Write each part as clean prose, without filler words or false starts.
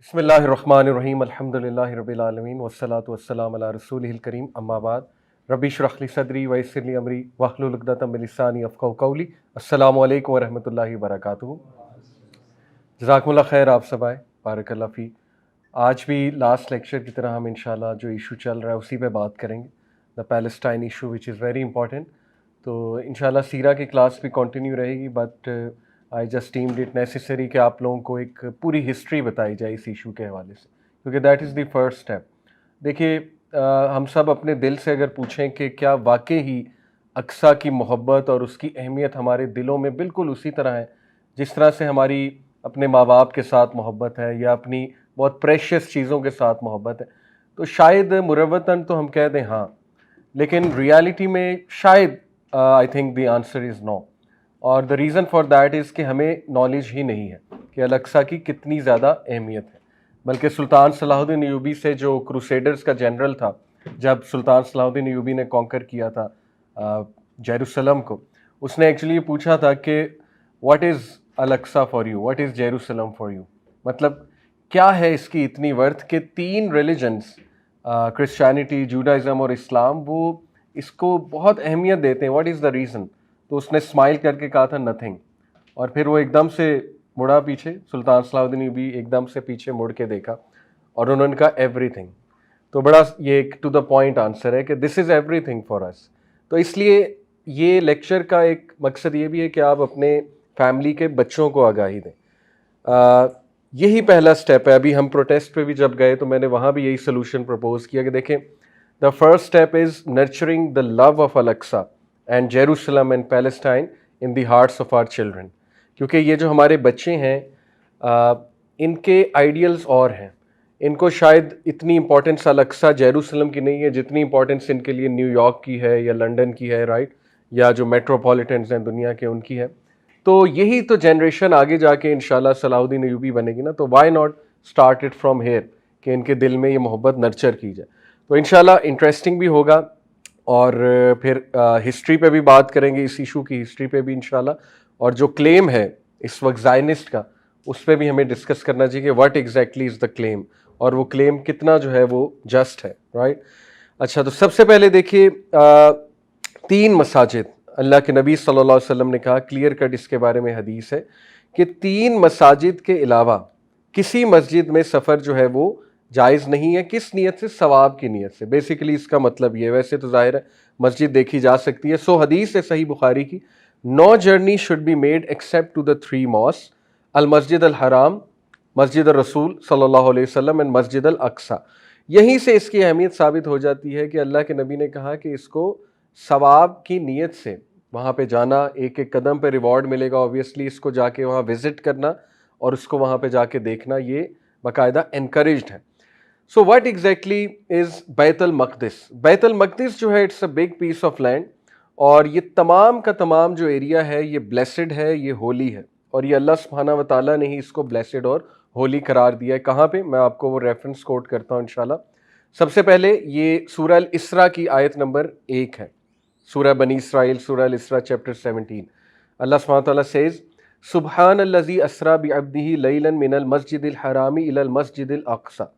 बिस्मिल्लाहिर्रहमानिर्रहीम अल्हम्दुलिल्लाहि रब्बिल आलमीन वस्सलातु वस्सलामु अला रसूलिहिल करीम अम्मा बाद रब्बि इश्रह ली सदरी व यस्सिर ली अमरी वहलुल उक़दतम मिन लिसानी यफ़क़हू क़ौली। अस्सलामु अलैकुम व रहमतुल्लाहि व बरकातुहू। जज़ाकुमुल्लाह खैर, आप सब आए, बारकल्लाह फ़ी। आज भी लास्ट लेक्चर की तरह हम इंशाल्लाह जो इशू चल रहा है उसी पे बात करेंगे, the Palestine issue which is very important. तो इंशाल्लाह सीरा की क्लास भी कंटिन्यू रहेगी, but I just deemed it necessary कि आप लोगों को एक पूरी हिस्ट्री बताई जाए इस इशू के हवाले से, क्योंकि that is the first step. देखिए, हम सब अपने दिल से अगर पूछें कि क्या वाकई ही अक्सा की मोहब्बत और उसकी अहमियत हमारे दिलों में बिल्कुल उसी तरह है जिस तरह से हमारी अपने माँ बाप के साथ मोहब्बत है या अपनी बहुत प्रेशियस चीज़ों के साथ मोहब्बत है, तो शायद मुरव्वतन तो हम कह दें हाँ, लेकिन रियलिटी में शायद I think the answer is no. और the reason for that is कि हमें नॉलेज ही नहीं है कि अल-अक्सा की कितनी ज़्यादा अहमियत है। बल्कि सुल्तान सलाहुद्दीन अय्यूबी से, जो क्रूसेडर्स का जनरल था, जब सुल्तान सलाहुद्दीन अय्यूबी ने कॉन्कर किया था जेरूसलम को, उसने एक्चुअली पूछा था कि what is Al-Aqsa for you, what is Jerusalem for you. मतलब क्या है इसकी इतनी वर्थ कि तीन रिलीजन्स, क्रिश्चियनिटी, जूडाइज़म और इस्लाम, वो इसको बहुत अहमियत देते हैं। What is the reason? तो उसने स्माइल करके कहा था नथिंग। और फिर वो एकदम से मुड़ा पीछे, सुल्तान सलाहुद्दीन अय्यूबी एकदम से पीछे मुड़ के देखा और उन्होंने कहा एवरीथिंग। तो बड़ा ये एक टू द पॉइंट आंसर है कि this is everything for us. तो इसलिए ये लेक्चर का एक मकसद ये भी है कि आप अपने फैमिली के बच्चों को आगाही दें। यही पहला स्टेप है। अभी हम प्रोटेस्ट पे भी जब गए तो मैंने वहाँ भी यही सोल्यूशन प्रपोज किया कि देखें, the first step is nurturing the love of Al Aqsa and Jerusalem and Palestine in the hearts of our children. क्योंकि ये जो हमारे बच्चे हैं, इनके आइडियल्स और हैं। इनको शायद इतनी इंपॉर्टेंस अल-अक्सा जेरूसलम की नहीं है जितनी इंपॉर्टेंस इनके लिए न्यूयॉर्क की है या लंदन की है, राइट, या जो मेट्रोपॉलिटन्स हैं दुनिया के उनकी है। तो यही तो जनरेशन आगे जाके इंशाल्लाह सलाहुद्दीन अय्यूबी बनेगी ना। तो why not start it from here कि इनके दिल में ये मोहब्बत नर्चर की जाए। तो इंशाल्लाह इंटरेस्टिंग भी होगा और फिर हिस्ट्री पे भी बात करेंगे, इस इशू की हिस्ट्री पे भी इंशाल्लाह। और जो क्लेम है इस वक्त ज़ायनिस्ट का, उस पर भी हमें डिस्कस करना चाहिए कि what exactly is the claim और वो क्लेम कितना जो है वो जस्ट है, राइट। अच्छा, तो सबसे पहले देखिए, तीन मसाजिद, अल्लाह के नबी सल्लल्लाहु अलैहि वसल्लम ने कहा, क्लियर कट इसके बारे में हदीस है कि तीन मसाजिद के अलावा किसी मस्जिद में सफ़र जो है वो जायज़ नहीं है। किस नीयत से? सवाब की नीयत से। बेसिकली इसका मतलब ये, वैसे तो जाहिर है मस्जिद देखी जा सकती है। सो हदीस है सही बुखारी की, no journey should be made except to the three mosque, अल मस्जिद अल हराम, मस्जिद रसूल सल्लल्लाहु अलैहि वसल्लम एंड मस्जिद अल अक्सा। यहीं से इसकी अहमियत साबित हो जाती है कि अल्लाह के नबी ने कहा कि इसको सवाब की नीयत से वहाँ पे जाना, एक एक कदम पे रिवॉर्ड मिलेगा ऑब्वियसली, इसको जाके वहाँ विज़िट करना और उसको वहाँ पे जाके देखना, ये बाकायदा एनकरेज्ड है। So what exactly is Baitul Maqdis? Baitul Maqdis जो है, it's a big piece of land, और ये तमाम का तमाम जो एरिया है ये ब्लेसिड है, ये होली है, और ये अल्लाह सुब्हानहू व तआला ने ही इसको ब्लेसिड और होली करार दिया है। कहाँ पे? मैं आपको वो रेफरेंस कोट करता हूँ इंशाल्लाह। सबसे पहले ये सूरह अल इसरा की आयत नंबर 1 है, सूरह बनी इसराइल, सूरह अल इसरा चैप्टर 17। अल्लाह सुब्हानहू व तआला सेज, सुब्हानल्लज़ी अस्रा बिअब्दिही लैलन मिनल मस्जिदिल हरामी इलल मस्जिदिल अक़सा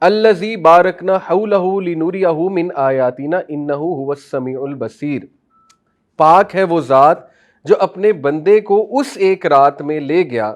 अल्लज़ी बारकना हौलहू लिनुरियहू मिन आयातिना इन्नहू हुवस समीउल बसीर। पाक है वो ज़ात जो अपने बंदे को उस एक रात में ले गया,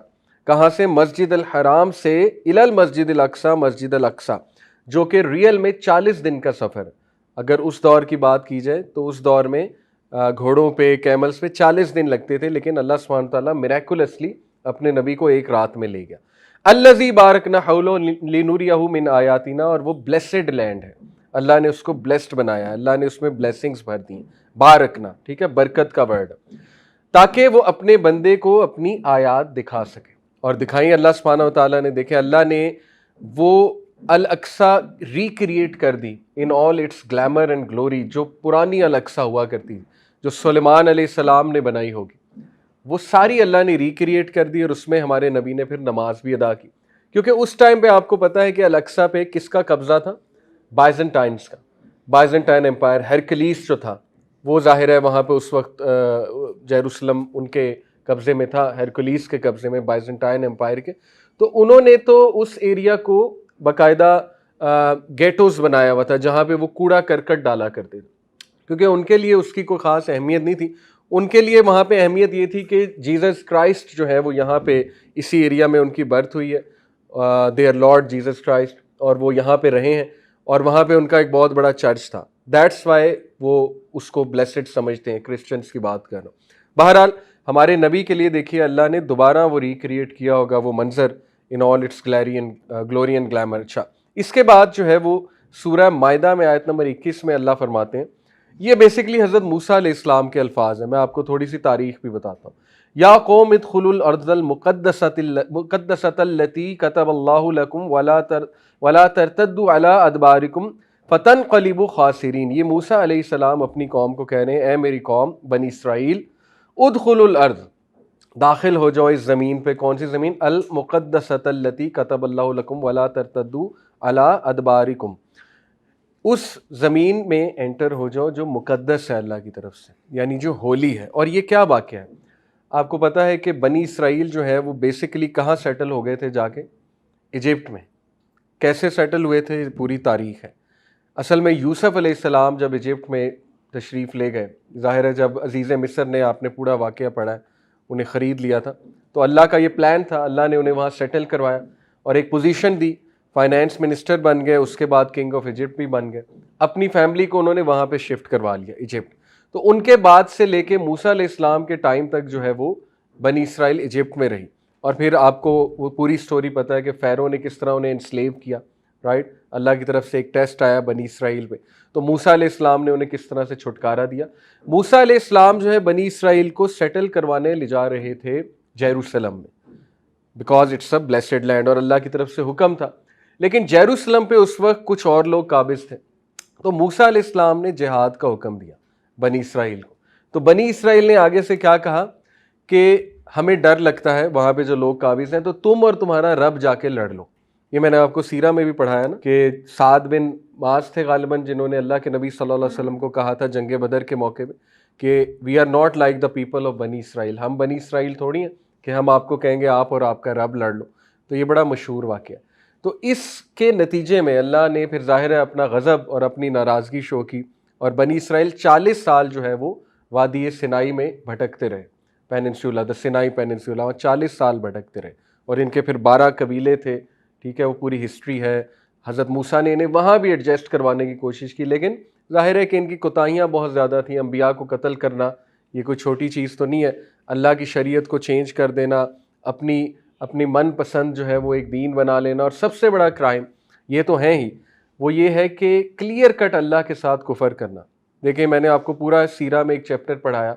कहाँ से? मस्जिद अल हराम से, इलल मस्जिद अल अक्सा, मस्जिद अल अक्सा, जो कि रियल में 40 दिन का सफ़र। अगर उस दौर की बात की जाए तो उस दौर में घोड़ों पे, कैमल्स पे 40 दिन लगते थे, लेकिन अल्लाह सुब्हानहू व तआला मिरेकुलसली अपने नबी को एक रात में ले गया। अल्लज़ी बारकना हौलहू लिनुरियहू मिन आयातिना, और वो ब्लेसेड लैंड है, अल्लाह ने उसको ब्लेस्ड बनाया है, अल्लाह ने उसमें ब्लेसिंग्स भर दी। बारकना, ठीक है, बरकत का वर्ड, ताकि वो अपने बंदे को अपनी आयात दिखा सके। और दिखाई अल्लाह सुब्हानहू व तआला ने। देखे, अल्लाह ने वो अल अक्सा रिक्रिएट कर दी in all its glamour and glory. जो पुरानी अल अक्सा हुआ करती, जो सुलेमान अलैहिस्सलाम ने बनाई होगी, वो सारी अल्लाह ने रिक्रिएट कर दी, और उसमें हमारे नबी ने फिर नमाज भी अदा की। क्योंकि उस टाइम पे आपको पता है कि अल अक्सा पे किसका कब्जा था? बाइजेंटाइंस का। बाइजेंटाइन एम्पायर, हेरकलीस जो था वो, जाहिर है वहाँ पे उस वक्त जेरूसलम उनके कब्ज़े में था, हेरकुलिस के कब्ज़े में, बाइजेंटाइन एम्पायर के। तो उन्होंने तो उस एरिया को बाकायदा गेटोज़ बनाया हुआ था जहाँ पे वो कूड़ा करकट डाला करते थे, क्योंकि उनके लिए उसकी कोई ख़ास अहमियत नहीं थी। उनके लिए वहाँ पे अहमियत ये थी कि जीसस क्राइस्ट जो है वो यहाँ पे इसी एरिया में उनकी बर्थ हुई है, देयर लॉर्ड जीसस क्राइस्ट, और वो यहाँ पे रहे हैं, और वहाँ पे उनका एक बहुत बड़ा चर्च था। दैट्स वाई वो उसको ब्लेसेड समझते हैं, क्रिश्चियंस की बात कर रहा हूँ। बहरहाल हमारे नबी के लिए देखिए अल्लाह ने दोबारा वो रिक्रिएट किया होगा वो मंजर इन all it's glory and glamour. अच्छा, इसके बाद जो है वो सूरह मायदा में आयत नंबर 21 में अल्लाह फरमाते हैं, ये बेसिकली हज़रत मूसा अलैहिस्सलाम के अल्फाज हैं। मैं आपको थोड़ी सी तारीख भी बताता हूँ। या कौम इदखुलुल अर्ज़ल मुक़द्दसतल्लती कतबल्लाहु लकुम वला तरतद्दु अला अदबारिकुम फतनक़लिबु ख़ासिरीन। ये मूसा अलैहिस्सलाम अपनी कौम को कह रहे हैं, ए मेरी कौम बनी इसराइल, उदखुलुल अर्ज़, दाखिल हो जाओ इस ज़मीन पे। कौन सी ज़मीन? अल मुक़द्दसतल्लती कतबल्लाहु लकुम वला तरतद्दु अला अदबारिकुम, उस ज़मीन में एंटर हो जाओ जो मुक़द्दस है अल्लाह की तरफ से, यानी जो होली है। और ये क्या वाक़या है? आपको पता है कि बनी इसराइल जो है वो बेसिकली कहाँ सेटल हो गए थे जाके? इजिप्ट में। कैसे सेटल हुए थे, पूरी तारीख़ है। असल में यूसुफ अलैहिस्सलाम जब इजिप्ट में तशरीफ़ ले गए, ज़ाहिर है जब अज़ीज़ मिस्र ने, आपने पूरा वाक़या पढ़ा है, उन्हें ख़रीद लिया था, तो अल्लाह का ये प्लान था, अल्लाह ने उन्हें वहाँ सेटल करवाया और एक पोजीशन दी, फाइनेंस मिनिस्टर बन गए, उसके बाद किंग ऑफ इजिप्ट भी बन गए। अपनी फैमिली को उन्होंने वहाँ पे शिफ्ट करवा लिया इजिप्ट। तो उनके बाद से लेके मूसा अलैहिस्सलाम के टाइम तक जो है वो बनी इसराइल इजिप्ट में रही। और फिर आपको वो पूरी स्टोरी पता है कि फ़ैरो ने किस तरह उन्हें इंस्लेव किया, राइट। अल्लाह की तरफ से एक टेस्ट आया बनी इसराइल पे, तो मूसा अलैहिस्सलाम ने उन्हें किस तरह से छुटकारा दिया। मूसा अलैहिस्सलाम जो है बनी इसराइल को सेटल करवाने ले जा रहे थे जेरूसलम में, because it's a blessed land, और अल्लाह की तरफ से हुक्म था। लेकिन जेरूसलम पे उस वक्त कुछ और लोग काबिज थे, तो मूसा अलैहिस्सलाम ने जिहाद का हुक्म दिया बनी इसराइल को। तो बनी इसराइल ने आगे से क्या कहा कि हमें डर लगता है वहाँ पे जो लोग काबिज हैं, तो तुम और तुम्हारा रब जाके लड़ लो। ये मैंने आपको सीरा में भी पढ़ाया ना कि साद बिन मास थे गालिबन, जिन्होंने अल्लाह के नबी सल्लल्लाहु अलैहि वसल्लम को कहा था जंग बदर के मौके पे कि we are not like the people of Bani Israel, हम बनी इसराइल थोड़ी हैं कि हम आपको कहेंगे आप और आपका रब लड़ लो। तो ये बड़ा मशहूर वाक़या। तो इसके नतीजे में अल्लाह ने फिर ज़ाहिर है अपना गज़ब और अपनी नाराज़गी शो की, और बनी इसराइल 40 साल जो है वो वादी सिनाई में भटकते रहे, पेनिनसुला, द सिनाई पेनिनसुला, 40 साल भटकते रहे। और इनके फिर 12 कबीले थे, ठीक है, वो पूरी हिस्ट्री है। हज़रत मूसा ने इन्हें वहाँ भी एडजस्ट करवाने की कोशिश की, लेकिन ज़ाहिर है कि इनकी कोताहियाँ बहुत ज़्यादा थी। अम्बिया को कत्ल करना ये कोई छोटी चीज़ तो नहीं है, अल्लाह की शरीयत को चेंज कर देना, अपनी मन पसंद जो है वो एक दीन बना लेना, और सबसे बड़ा क्राइम ये तो है ही, वो ये है कि क्लियर कट अल्लाह के साथ कुफर करना। देखिए मैंने आपको पूरा सीरा में एक चैप्टर पढ़ाया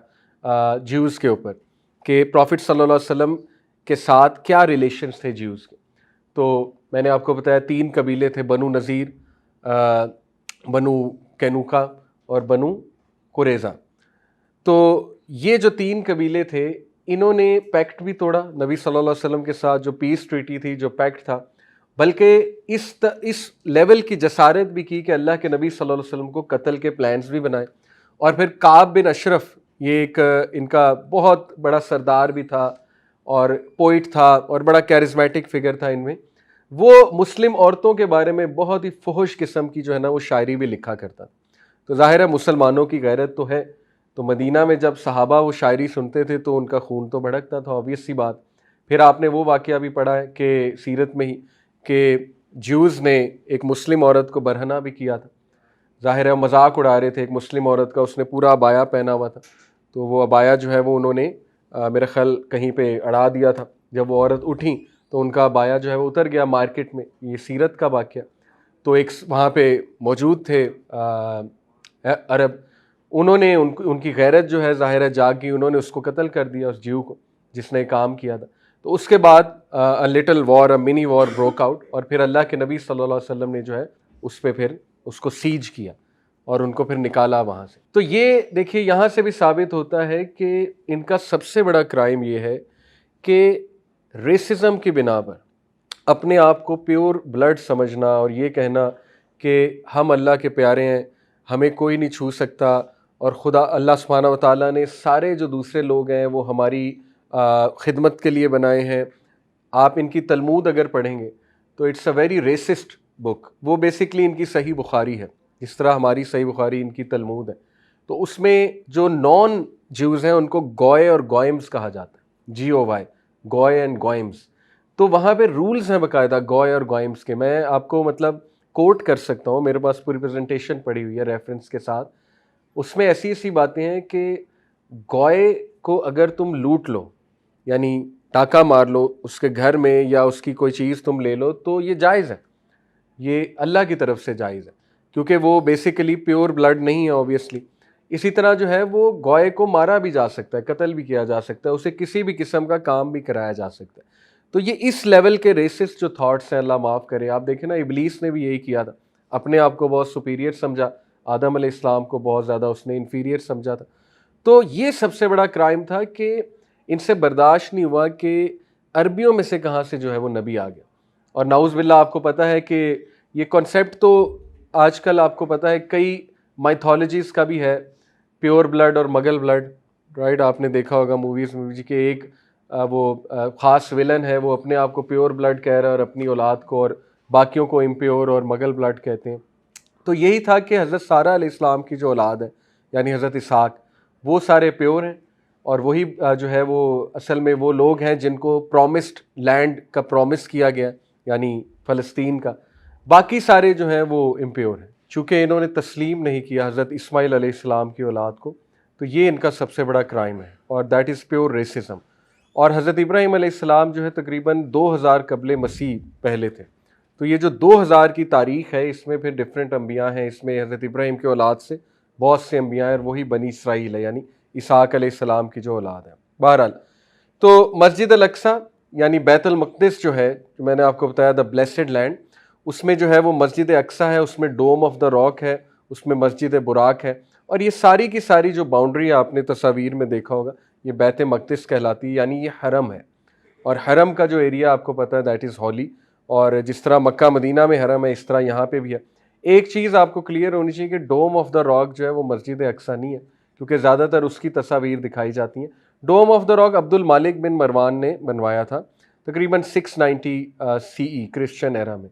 ज्यूज़ के ऊपर कि प्रॉफिट सल्लल्लाहु अलैहि वसल्लम के साथ क्या रिलेशंस थे ज्यूज़ के। तो मैंने आपको बताया 3 कबीले थे, बनु नज़ीर, बनु कैनुका और बनु कुरैज़ा। तो ये जो 3 कबीले थे, इन्होंने पैक्ट भी तोड़ा नबी सल्लल्लाहु अलैहि वसल्लम के साथ, जो पीस ट्रीटी थी, जो पैक्ट था, बल्कि इस लेवल की जसारत भी की कि अल्लाह के नबी सल्लल्लाहु अलैहि वसल्लम को कत्ल के प्लान्स भी बनाए। और फिर काब बिन अशरफ, ये एक इनका बहुत बड़ा सरदार भी था और पोइट था और बड़ा कैरिज्मेटिक फिगर था इनमें, वो मुस्लिम औरतों के बारे में बहुत ही फुहुश किस्म की जो है ना वो शायरी भी लिखा करता। तो ज़ाहिर है मुसलमानों की गैरत तो है, तो मदीना में जब सहाबा वो शायरी सुनते थे तो उनका खून तो भड़कता था, ऑब्वियस सी बात। फिर आपने वो वाक़या भी पढ़ा है कि सीरत में ही कि ज्यूज़ ने एक मुस्लिम औरत को बरहना भी किया था। ज़ाहिर है मजाक उड़ा रहे थे एक मुस्लिम औरत का, उसने पूरा अबाया पहना हुआ था, तो वो अबाया जो है वो उन्होंने मेरे ख्याल कहीं पे अड़ा दिया था। जब वो औरत उठी तो उनका अबाया जो है वो उतर गया मार्केट में। ये सीरत का वाक़या। तो एक वहाँ पे मौजूद थे अरब, उन्होंने उनकी गैरत जो है ज़ाहिर है जाग गई, उन्होंने उसको कत्ल कर दिया, उस ज्यू को जिसने काम किया था। तो उसके बाद a little war, a mini war broke out, और फिर अल्लाह के नबी सल्लल्लाहु अलैहि वसल्लम ने जो है उस पर फिर उसको सीज किया और उनको फिर निकाला वहाँ से। तो ये देखिए यहाँ से भी साबित होता है कि इनका सबसे बड़ा क्राइम ये है कि रेसिज्म की बिना पर अपने आप को प्योर ब्लड समझना और ये कहना कि हम अल्लाह के प्यारे हैं, हमें कोई नहीं छू सकता, और खुदा अल्लाह सुब्हानहू व तआला ने सारे जो दूसरे लोग हैं वो हमारी खिदमत के लिए बनाए हैं। आप इनकी तलमूद अगर पढ़ेंगे तो it's a very resist book. वो बेसिकली इनकी सही बुखारी है, जिस तरह हमारी सही बुखारी इनकी तलमूद है। तो उसमें जो नॉन ज्यूज़ हैं उनको गॉय और गॉयम्स कहा जाता है, GOY, गॉय एंड गॉयम्स। तो वहाँ पे रूल्स हैं बाकायदा गॉय और गॉयम्स के। मैं आपको मतलब कोट कर सकता हूँ, मेरे पास पूरी प्रेजेंटेशन पड़ी हुई है रेफरेंस के साथ। उसमें ऐसी ऐसी बातें हैं कि गॉय को अगर तुम लूट लो, यानी टाका मार लो उसके घर में, या उसकी कोई चीज़ तुम ले लो, तो ये जायज़ है, ये अल्लाह की तरफ से जायज़ है, क्योंकि वो बेसिकली प्योर ब्लड नहीं है ऑब्वियसली। इसी तरह जो है वो गॉय को मारा भी जा सकता है, कत्ल भी किया जा सकता है, उसे किसी भी किस्म का काम भी कराया जा सकता है। तो ये इस लेवल के रेसिस्ट जो थॉट्स हैं, अल्लाह माफ़ करे। आप देखें ना, इब्लीस ने भी यही किया था, अपने आप को बहुत सुपीरियर समझा, आदम अलैहिस्सलाम को बहुत ज़्यादा उसने इन्फीरियर समझा था। तो ये सबसे बड़ा क्राइम था कि इनसे बर्दाश्त नहीं हुआ कि अरबियों में से कहाँ से जो है वो नबी आ गया। और नाउज़ बिल्लाह, आपको पता है कि ये कॉन्सेप्ट तो आजकल आपको पता है कई माइथोलॉजीज़ का भी है, प्योर ब्लड और मगल ब्लड, राइट। आपने देखा होगा मूवीज़ में जी कि एक ख़ास विलन है, वो अपने आप को प्योर ब्लड कह रहा है और अपनी औलाद को और बाकियों को इम्प्योर और मगल ब्लड कहते हैं। तो यही था कि हज़रत सारा अलैहिस्सलाम की जो औलाद है, यानी हज़रत इसहाक, वो सारे प्योर हैं। और वही जो है वो असल में वो लोग हैं जिनको प्रॉमिस्ड लैंड का प्रॉमिस किया गया, यानी फ़लस्तीन का। बाकी सारे जो हैं वो इम्प्योर हैं, चूँकि इन्होंने तस्लीम नहीं किया हज़रत इस्माइल अलैहिस्सलाम की औलाद को। तो ये इनका सबसे बड़ा क्राइम है, और दैट इज़ प्योर रेसिज्म। और हज़रत इब्राहीम अलैहिस्सलाम जो है तकरीबन 2000 कबल मसीह पहले थे। तो ये जो 2000 की तारीख़ है, इसमें फिर डिफरेंट अम्बिया हैं, इसमें हज़रत इब्राहीम के औलाद से बहुत से अम्बिया हैं, और वही बनी इसराइल है, यानी इसहाक अलैहिस्सलाम की जो औलाद है। बहरहाल, तो मस्जिद अल अक्सा यानी बैतुल मक़दिस जो है, जो मैंने आपको बताया द ब्लेसड लैंड, उसमें जो है वो मस्जिद अक्सा है, उसमें डोम ऑफ द रॉक है, उसमें मस्जिद बुराक है। और ये सारी की सारी जो बाउंड्री आपने तस्वीर में देखा होगा, ये बैत मक़दिस कहलाती है, यानी ये हरम है। और हरम का जो एरिया आपको पता है दैट इज़ हॉली। और जिस तरह मक्का मदीना में हरम है, इस तरह यहाँ पे भी है। एक चीज़ आपको क्लियर होनी चाहिए कि डोम ऑफ द रॉक जो है वो मस्जिद अक्सा नहीं है, क्योंकि ज़्यादातर उसकी तस्वीर दिखाई जाती हैं। डोम ऑफ द रॉक अब्दुल मालिक बिन मरवान ने बनवाया था तकरीबन 690 CE क्रिश्चियन एरा में।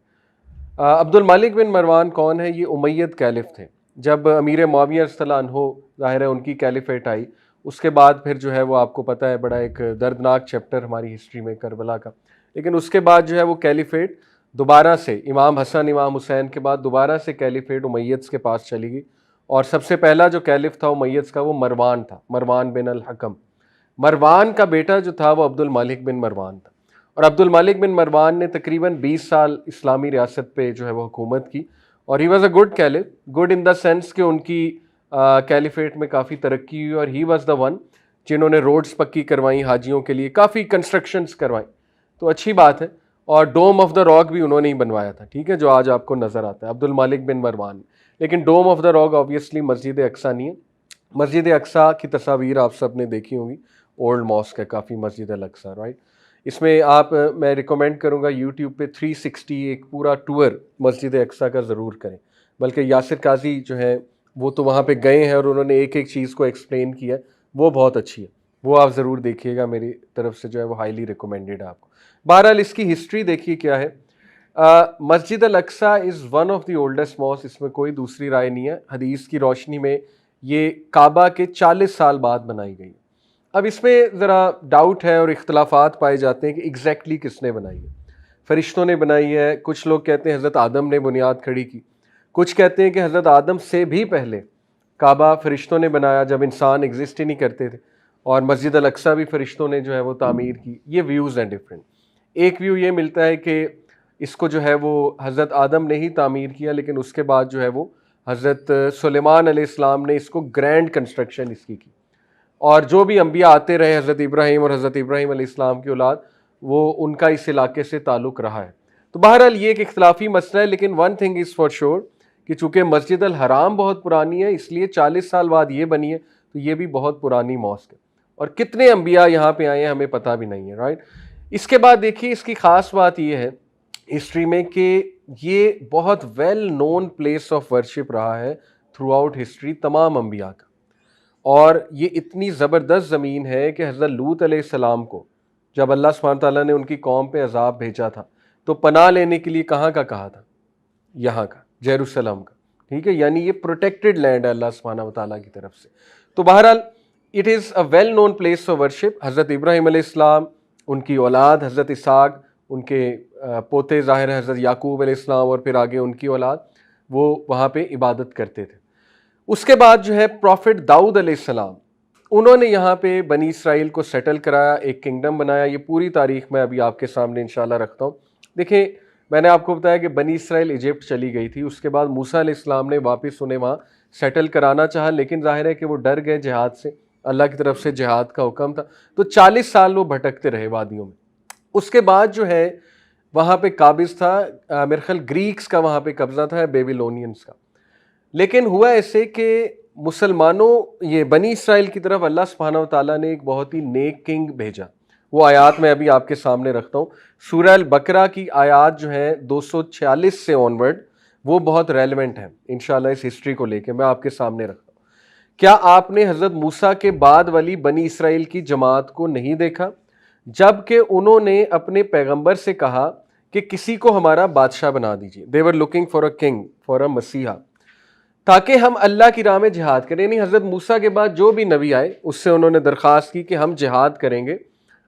अब्दुल मालिक बिन मरवान कौन है? ये उमैयद कैलिफ थे। जब अमीर मुआविया रज़ियल्लाहु अन्हु, ज़ाहिर है उनकी कैलिफेट आई, उसके बाद फिर जो है वो आपको पता है बड़ा एक दर्दनाक चैप्टर हमारी हिस्ट्री में करबला का। लेकिन उसके बाद जो है वो कैलिफेट दोबारा से इमाम हसन इमाम हुसैन के बाद दोबारा से कैलिफेट उमैयद्स के पास चली गई। और सबसे पहला जो कैलिफ था उमैयद्स का वो मरवान था, मरवान बिन अल हकम। मरवान का बेटा जो था वो अब्दुल मालिक बिन मरवान था। और अब्दुल मालिक बिन मरवान ने तकरीबन 20 साल इस्लामी रियासत पे जो है वो हुकूमत की। और he was a good caliph, good in the sense कि उनकी कैलिफेट में काफ़ी तरक्की हुई। और ही वॉज़ द वन जिन्होंने रोड्स पक्की करवाई हाजियों के लिए, काफ़ी कंस्ट्रक्शंस करवाई, तो अच्छी बात है। और डोम ऑफ द रॉक भी उन्होंने ही बनवाया था, ठीक है, जो आज आपको नज़र आता है, अब्दुल मालिक बिन मरवान। लेकिन डोम ऑफ द रॉक ऑब्वियसली मस्जिद अक्सा नहीं है। मस्जिद अक्सा की तस्वीर आप सब ने देखी होंगी, ओल्ड मॉस्क है काफ़ी मस्जिद अल अक्सा, राइट। इसमें आप मैं रिकमेंड करूँगा यूट्यूब पे 360 एक पूरा टूर मस्जिद अक्सा का ज़रूर करें। बल्कि यासिर काजी जो है वो तो वहाँ पे गए हैं और उन्होंने एक एक चीज़ को एक्सप्लेन किया, वो बहुत अच्छी है, वो आप ज़रूर देखिएगा, मेरी तरफ से जो है वो हाईली रिकमेंडेड है आपको। बहरहाल इसकी हिस्ट्री देखिए क्या है। मस्जिद अल अक्सा is one of the oldest mosque, इसमें कोई दूसरी राय नहीं है। हदीस की रोशनी में ये काबा के 40 साल बाद बनाई गई। अब इसमें ज़रा डाउट है और इख्तलाफात पाए जाते हैं कि एग्जैक्टली किसने बनाई है। फ़रिश्तों ने बनाई है, कुछ लोग कहते हैं हज़रत आदम ने बुनियाद खड़ी की, कुछ कहते हैं कि हज़रत आदम से भी पहले काबा फ़रिश्तों ने बनाया जब इंसान एग्जिस्ट ही नहीं करते थे, और मस्जिद अल अक्सा भी फ़रिश्तों ने जो है वो तामीर की। ये व्यूज़ हैं डिफरेंट। एक व्यू ये मिलता है कि इसको जो है वो हज़रत आदम ने ही तामीर किया, लेकिन उसके बाद जो है वो हज़रत सुलेमान अलैहिस्सलाम ने इसको ग्रैंड कंस्ट्रक्शन इसकी की। और जो भी अम्बिया आते रहे, हज़रत इब्राहीम और हज़रत इब्राहीम अलैहिस्सलाम की औलाद, वो उनका इस इलाके से ताल्लुक़ रहा है। तो बहरहाल ये एक इख्तलाफी मसला है, लेकिन one thing is for sure कि चूँकि मस्जिद अल हराम बहुत पुरानी है, इसलिए 40 साल बाद ये बनी है, तो ये भी बहुत पुरानी मॉस्क है। और कितने अम्बिया यहाँ पे आए हैं हमें पता भी नहीं है, राइट। इसके बाद देखिए इसकी ख़ास बात ये है हिस्ट्री में कि ये बहुत well known place of worship रहा है थ्रू आउट हिस्ट्री तमाम अम्बिया का। और ये इतनी ज़बरदस्त ज़मीन है कि हज़रत लूत अलैहिस्सलाम को जब अल्लाह सुब्हानहू तआला ने उनकी कौम पे अजाब भेजा था तो पनाह लेने के लिए कहाँ का कहा था? यहाँ का, जेरूसलम का। ठीक है, यानी ये प्रोटेक्टेड लैंड है अल्लाह सुब्हानहू तआला की तरफ से। तो बहरहाल it is a well known place for worship. हज़रत इब्राहीम अलैहिस्सलाम, उनकी औलाद हज़रत इसहाक, उनके पोते ज़ाहिर है हज़रत याकूब अलैहिस्सलाम और फिर आगे उनकी औलाद, वो वहाँ पे इबादत करते थे। उसके बाद जो है प्रॉफिट दाऊद अलैहिस्सलाम, उन्होंने यहाँ पे बनी इसराइल को सेटल कराया, एक किंगडम बनाया। ये पूरी तारीख मैं अभी आपके सामने इंशाल्लाह रखता हूँ। देखिए, मैंने आपको बताया कि बनी इसराइल इजिप्ट चली गई थी, उसके बाद मूसा अलैहिस्सलाम ने वापस उन्हें वहाँ सेटल कराना चाहा, लेकिन जाहिर है कि वो डर गए जिहाद से, अल्लाह की तरफ से जिहाद का हुक्म था, तो 40 साल वो भटकते रहे वादियों में। उसके बाद जो है वहाँ पे काबिज था मेरे ख्याल ग्रीक्स का, वहाँ पे कब्जा था, बेबीलोनियंस का। लेकिन हुआ ऐसे कि मुसलमानों, ये बनी इसराइल की तरफ अल्लाह सुब्हानहू तआला ने एक बहुत ही नेक किंग भेजा। वो आयात मैं अभी आपके सामने रखता हूँ। सूरह अल बकरा की आयात जो है 246 से ऑनवर्ड, वो बहुत रेलेवेंट है इंशाल्लाह इस हिस्ट्री को लेके, मैं आपके सामने रखता हूँ। क्या आपने हज़रत मूसा के बाद वाली बनी इसराइल की जमात को नहीं देखा, जबकि उन्होंने अपने पैगंबर से कहा कि किसी को हमारा बादशाह बना दीजिए। They were looking for a king, for a मसीहा, ताकि हम अल्लाह की राह में जिहाद करें। यानी हज़रत मूसा के बाद जो भी नबी आए उससे उन्होंने दरख्वास्त की कि हम जिहाद करेंगे,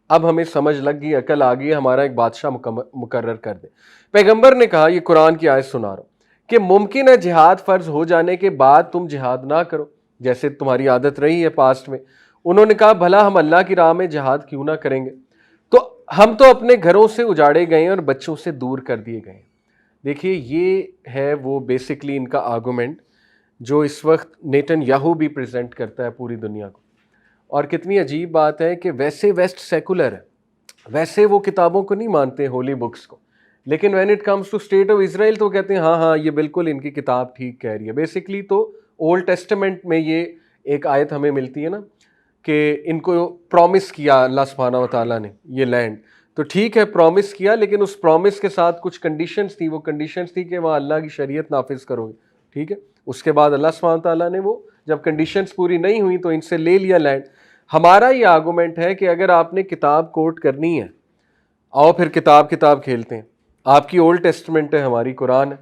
अब हमें समझ लग गई, अकल आ गई, हमारा एक बादशाह मुकर्रर कर दे। पैगंबर ने कहा, ये कुरान की आयत सुना रहा हूँ, कि मुमकिन है जिहाद फ़र्ज हो जाने के बाद तुम जिहाद ना करो, जैसे तुम्हारी आदत रही है पास्ट में। उन्होंने कहा, भला हम अल्लाह की राह में जिहाद क्यों ना करेंगे? तो हम तो अपने घरों से उजाड़े गए और बच्चों से दूर कर दिए गए। देखिए, ये है वो बेसिकली इनका आर्गूमेंट जो इस वक्त नेतन्याहू भी प्रेजेंट करता है पूरी दुनिया को। और कितनी अजीब बात है कि वैसे वेस्ट सेकुलर है, वैसे वो किताबों को नहीं मानते, होली बुक्स को, लेकिन when it comes to state of Israel तो कहते हैं हाँ हाँ ये बिल्कुल इनकी किताब ठीक कह रही है। बेसिकली तो ओल्ड टेस्टामेंट में ये एक आयत हमें मिलती है ना कि इनको प्रॉमिस किया अल्लाह सुब्हानहू व तआला ने ये लैंड, तो ठीक है प्रॉमिस किया, लेकिन उस प्रॉमिस के साथ कुछ कंडीशंस थी। वो कंडीशंस थी कि वहाँ अल्लाह की शरीयत नाफिज करोगे, ठीक है। उसके बाद अल्लाह सुब्हानहू व तआला ने वो जब कंडीशंस पूरी नहीं हुई तो इनसे ले लिया लैंड। हमारा ये आर्गूमेंट है कि अगर आपने किताब कोट करनी है, आओ फिर किताब किताब खेलते हैं। आपकी ओल्ड टेस्टमेंट है, हमारी कुरान है।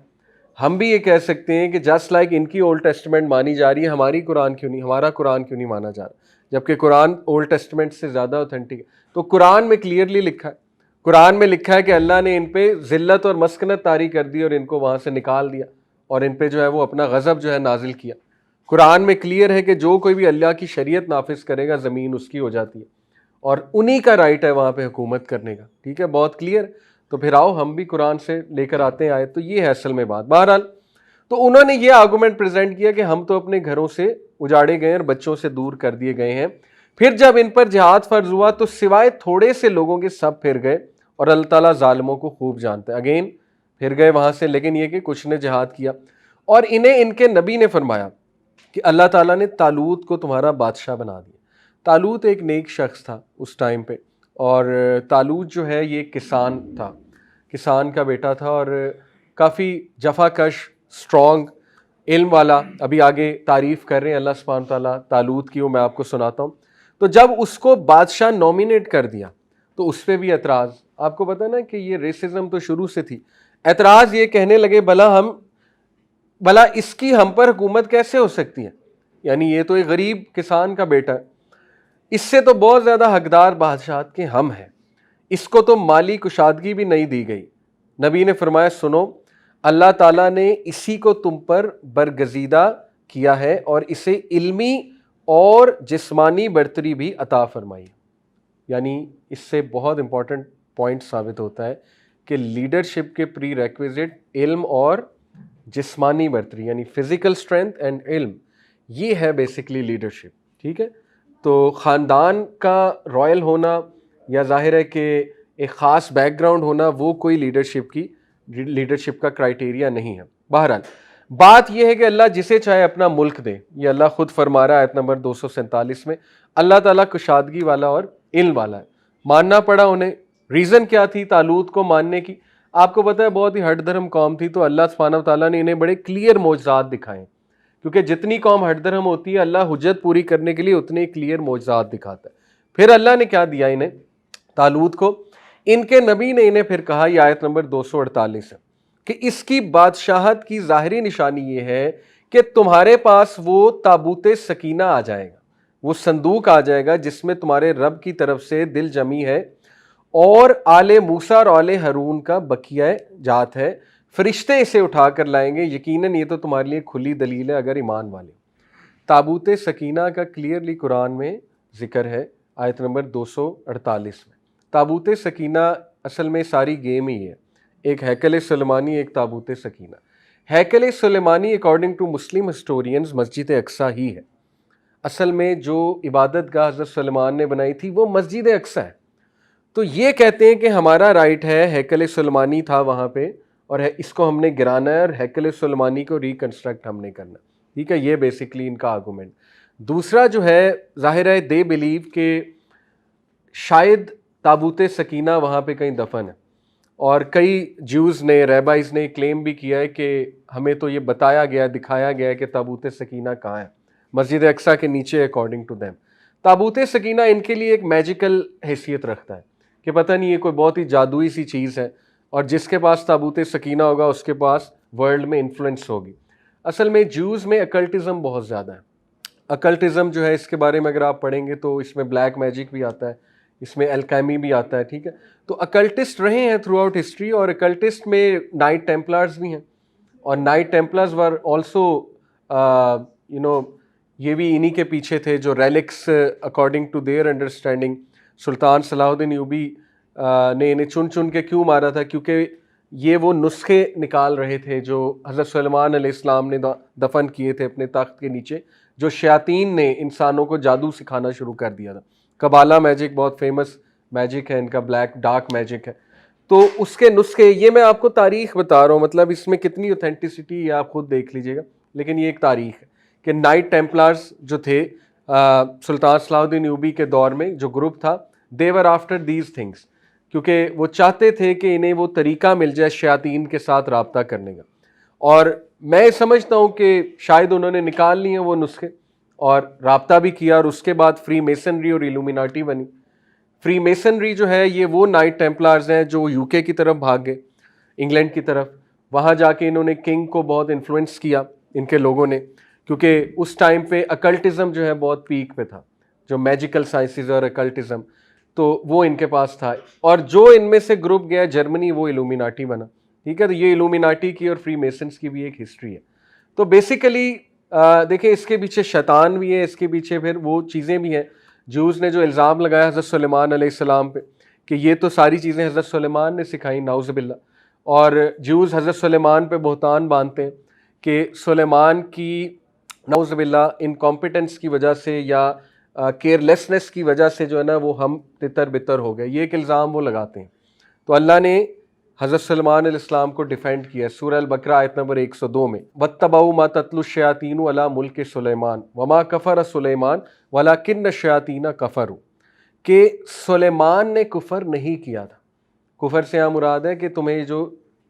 हम भी ये कह सकते हैं कि जस्ट लाइक इनकी ओल्ड टेस्टमेंट मानी जा रही है, हमारी कुरान क्यों नहीं, हमारा कुरान क्यों नहीं माना जा रहा, जबकि कुरान ओल्ड टेस्टमेंट से ज़्यादा ऑथेंटिक है। तो कुरान में क्लियरली लिखा है, कुरान में लिखा है कि अल्लाह ने इन पे ज़िल्लत और मस्कनत तारी कर दी और इनको वहाँ से निकाल दिया और इन पे जो है वो अपना गज़ब जो है नाजिल किया। कुरान में क्लियर है कि जो कोई भी अल्लाह की शरीयत नाफिज करेगा ज़मीन उसकी हो जाती है और उन्हीं का राइट है वहाँ पे हुकूमत करने का, ठीक है, बहुत क्लियर। तो फिर आओ हम भी कुरान से लेकर आते हैं आयत। तो ये है असल में बात। बहरहाल तो उन्होंने ये आर्गूमेंट प्रेजेंट किया कि हम तो अपने घरों से उजाड़े गए और बच्चों से दूर कर दिए गए हैं। फिर जब इन पर जिहाद फर्ज हुआ तो सिवाय थोड़े से लोगों के सब फिर गए और अल्लाह ताला जालिमों को खूब जानते हैं। अगेन फिर गए वहाँ से, लेकिन ये कि कुछ ने जिहाद किया और इन्हें इनके नबी ने फरमाया कि अल्लाह ताला ने तालूत को तुम्हारा बादशाह बना दिया। तालूत एक नेक शख्स था उस टाइम पे, और तालूत जो है ये किसान था, किसान का बेटा था और काफ़ी जफाकश, स्ट्रॉन्ग, इल्म वाला। अभी आगे तारीफ़ कर रहे हैं अल्लाह सुब्हानहू तआला तालूत की, वो मैं आपको सुनाता हूँ। तो जब उसको बादशाह नॉमिनेट कर दिया तो उस पर भी एतराज़, आपको पता ना कि ये रेसिज्म तो शुरू से थी। एतराज़ ये कहने लगे भला इसकी हम पर हुकूमत कैसे हो सकती है, यानी ये तो एक गरीब किसान का बेटा है, इससे तो बहुत ज़्यादा हकदार बादशाहत के हम हैं, इसको तो माली कुशादगी भी नहीं दी गई। नबी ने फरमाया, सुनो, अल्लाह ताला ने इसी को तुम पर बरगजीदा किया है और इसे इल्मी और जिस्मानी बर्तरी भी अता फरमाई। यानी इससे बहुत इंपॉर्टेंट पॉइंट साबित होता है कि लीडरशिप के प्री रेक्विजिट इल्म और जिस्मानी बर्तरी, यानी फिजिकल स्ट्रेंथ एंड इल्म, ये है बेसिकली लीडरशिप, ठीक है। तो ख़ानदान का रॉयल होना या जाहिर है कि एक ख़ास बैकग्राउंड होना वो कोई लीडरशिप का क्राइटेरिया नहीं है। बहरहाल बात यह है कि अल्लाह जिसे चाहे अपना मुल्क दे, ये अल्लाह खुद फरमा रहा है आयत नंबर 247 में। अल्लाह ताला कुशादगी वाला और इल्म वाला है। मानना पड़ा उन्हें। रीज़न क्या थी तालूत को मानने की? आपको पता है बहुत ही हट धर्म कौम थी, तो अल्लाह सुब्हानहू तआला ने इन्हें बड़े क्लियर मौजज़ात दिखाए क्योंकि जितनी कौम हटदरम होती है अल्लाह हुज्जत पूरी करने के लिए उतने क्लियर मौजज़ात दिखाता है। फिर अल्लाह ने क्या दिया इन्हें, तालूत को, इनके नबी ने इन्हें फिर कहा, ये आयत नंबर 248 है, कि इसकी बादशाहत की ज़ाहिरी निशानी ये है कि तुम्हारे पास वो ताबूत सकीना आ जाएगा, वो संदूक आ जाएगा जिसमें तुम्हारे रब की तरफ से दिल जमी है और आले मूसा और आले हारून का बकिया जात है, फरिश्ते इसे उठा कर लाएंगे, यकीनन ये तो तुम्हारे लिए खुली दलील है अगर ईमान वाले। ताबूत सकीना का क्लियरली कुरान में जिक्र है आयत नंबर 248 में। ताबूत सकीना असल में सारी गेम ही है, एक हैकल सुलेमानी, एक ताबूत सकीना। हैकल सुलेमानी अकॉर्डिंग टू मुस्लिम हिस्टोरियंस मस्जिद अक्सा ही है। असल में जो इबादत गाह हज़रत सुलेमान ने बनाई थी वो मस्जिद अक्सा है। तो ये कहते हैं कि हमारा राइट है, हैकल सुलेमानी था वहाँ पे और इसको हमने गिराना है और हैकल सुलेमानी को रिकन्स्ट्रक्ट हमने करना। ठीक है, ये बेसिकली इनका आर्गूमेंट। दूसरा जो है, जाहिर है दे बिलीव के शायद ताबूत सकीना वहाँ पे कहीं दफन है, और कई ज्यूज़ ने, रैबाइज़ ने क्लेम भी किया है कि हमें तो ये बताया गया, दिखाया गया है कि ताबूत सकीना कहाँ है, मस्जिद अक्सा के नीचे अकॉर्डिंग टू देम। ताबूत सकीना इनके लिए एक मैजिकल हैसियत रखता है कि पता नहीं ये कोई बहुत ही जादुई सी चीज़ है और जिसके पास ताबूत सकीना होगा उसके पास वर्ल्ड में इन्फ्लुएंस होगी। असल में ज्यूज़ में अकल्टिज़म बहुत ज़्यादा है। अकल्टिज़म जो है, इसके बारे में अगर आप पढ़ेंगे तो इसमें ब्लैक मैजिक भी आता है, इसमें एल्केमी भी आता है। ठीक है, तो अकल्टिस्ट रहे हैं थ्रू आउट हिस्ट्री, और अकल्टिस्ट में नाइट टेम्पलर्स भी हैं, और नाइट टेम्पलर्स वर ऑल्सो ये भी इन्हीं के पीछे थे जो relics according to their understanding Sultan Salahuddin Ayubi ने इन्हें चुन चुन के क्यों मारा था, क्योंकि ये वो नुस्खे निकाल रहे थे जो हज़रत सुलेमान अलैहिस्सलाम ने दफन किए थे अपने तख्त के नीचे, जो शयातीन ने इंसानों को जादू सिखाना शुरू कर दिया था। कबाला मैजिक बहुत फेमस मैजिक है इनका, ब्लैक डार्क मैजिक है। तो उसके नुस्खे, ये मैं आपको तारीख बता रहा हूँ, मतलब इसमें कितनी ऑथेंटिसिटी है आप खुद देख लीजिएगा, लेकिन ये एक तारीख है कि नाइट टेम्पलर्स जो थे सुल्तान सलाहुद्दीन यूबी के दौर में जो ग्रुप था, दे वर आफ्टर दीज थिंग्स, क्योंकि वो चाहते थे कि इन्हें वो तरीका मिल जाए शयातीन के साथ रब्ता करने का। और मैं समझता हूँ कि शायद उन्होंने निकाल लिए वो नुस्खे और रब्ता भी किया, और उसके बाद फ्री मेसनरी और इल्यूमिनाटी बनी। फ्री मेसनरी जो है ये वो नाइट टेम्पलर्स हैं जो यूके की तरफ भाग गए, इंग्लैंड की तरफ। वहाँ जाके इन्होंने किंग को बहुत इन्फ्लुएंस किया इनके लोगों ने, क्योंकि उस टाइम पे अकल्टिज़म जो है बहुत पीक पे था, जो मैजिकल साइंसेस और अकल्टिज़म, तो वो इनके पास था। और जो इनमें से ग्रुप गया जर्मनी, वो इल्यूमिनाटी बना। ठीक है, तो ये इल्यूमिनाटी की और फ्री मेसन्स की भी एक हिस्ट्री है। तो बेसिकली देखिए, इसके पीछे शैतान भी है, इसके पीछे फिर वो चीज़ें भी हैं। ज्यूज़ ने जो इल्ज़ाम लगाया हज़रत सुलेमान अलैहिस्सलाम पे कि ये तो सारी चीज़ें हज़रत सुलेमान ने सिखाई, नाउज़ुबिल्लाह, और ज्यूज़ हज़रत सुलेमान पे बहतान बांधते हैं कि सुलेमान की नाउज़ुबिल्लाह इनकॉम्पिटेंस की वजह से या केयरलेसनेस की वजह से जो है ना वो हम तितर बितर हो गए, ये एक इल्ज़ाम वो लगाते हैं। तो अल्लाह ने हज़रत सुलेमान अलैहिस्सलाम को डिफेंड किया सूरह अल-बकरा आयत नंबर 102 में, वत्तबऊ मा तत्लु शयातीनु अला मुल्क सुलेमान वमा कफर सुलेमान वलाकिन्न शयातीन कफरू, कि सुलेमान ने कुफर नहीं किया था। कुफर से यहाँ मुराद है कि तुम्हें जो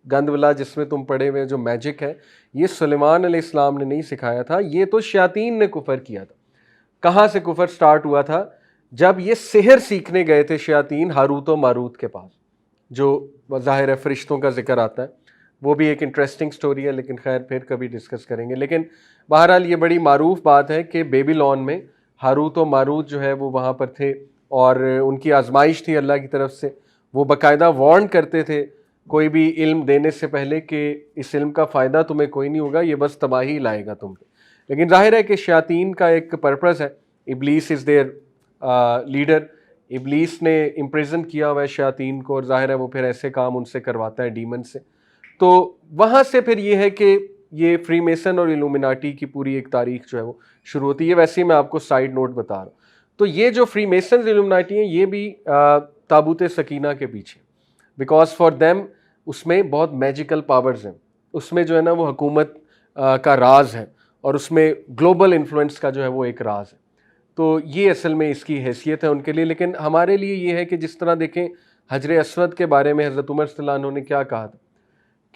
गंदवला जिसमें तुम पढ़े हुए जो मैजिक है, ये सुलेमान अलैहिस्सलाम ने नहीं सिखाया था, ये तो शयातीन ने कुफर किया था। कहाँ से कुफर स्टार्ट हुआ था? जब ये सिहर सीखने गए थे शयातीन हारूत और मारूत के पास, जो ज़ाहिर है फरिश्तों का जिक्र आता है, वो भी एक इंटरेस्टिंग स्टोरी है, लेकिन खैर फिर कभी डिस्कस करेंगे। लेकिन बहरहाल ये बड़ी मारूफ बात है कि बेबीलोन में हारूत और मारूत जो है वो वहाँ पर थे और उनकी आजमाइश थी अल्लाह की तरफ से। वो बाकायदा वार्न करते थे कोई भी इल्म देने से पहले कि इस इल्म का फ़ायदा तुम्हें कोई नहीं होगा, ये बस तबाही लाएगा तुम पे। लेकिन जाहिर है कि शयातीन का एक पर्पज़ है, इब्लीस इज़ देयर लीडर, इब्लीस ने इम्प्रिजन किया हुआ है शयातीन को, और जाहिर है वो फिर ऐसे काम उनसे करवाता है डीमन से। तो वहाँ से फिर ये है कि ये फ्री मेसन और इल्यूमिनाटी की पूरी एक तारीख जो है वो शुरू होती है। वैसे ही मैं आपको साइड नोट बता रहा हूँ। तो ये जो फ्री मेसन इल्यूमिनाटी हैं, ये भी ताबूत सकीना के पीछे, बिकॉज फॉर देम उसमें बहुत मैजिकल पावर्स हैं, उसमें जो है ना वो हुकूमत का राज है, और उसमें ग्लोबल इन्फ्लुएंस का जो है वो एक राज है। तो ये असल में इसकी हैसियत है उनके लिए। लेकिन हमारे लिए ये है कि जिस तरह देखें हजर अस्वद के बारे में हज़रत उमर रज़ियल्लाहु अन्हु ने क्या कहा था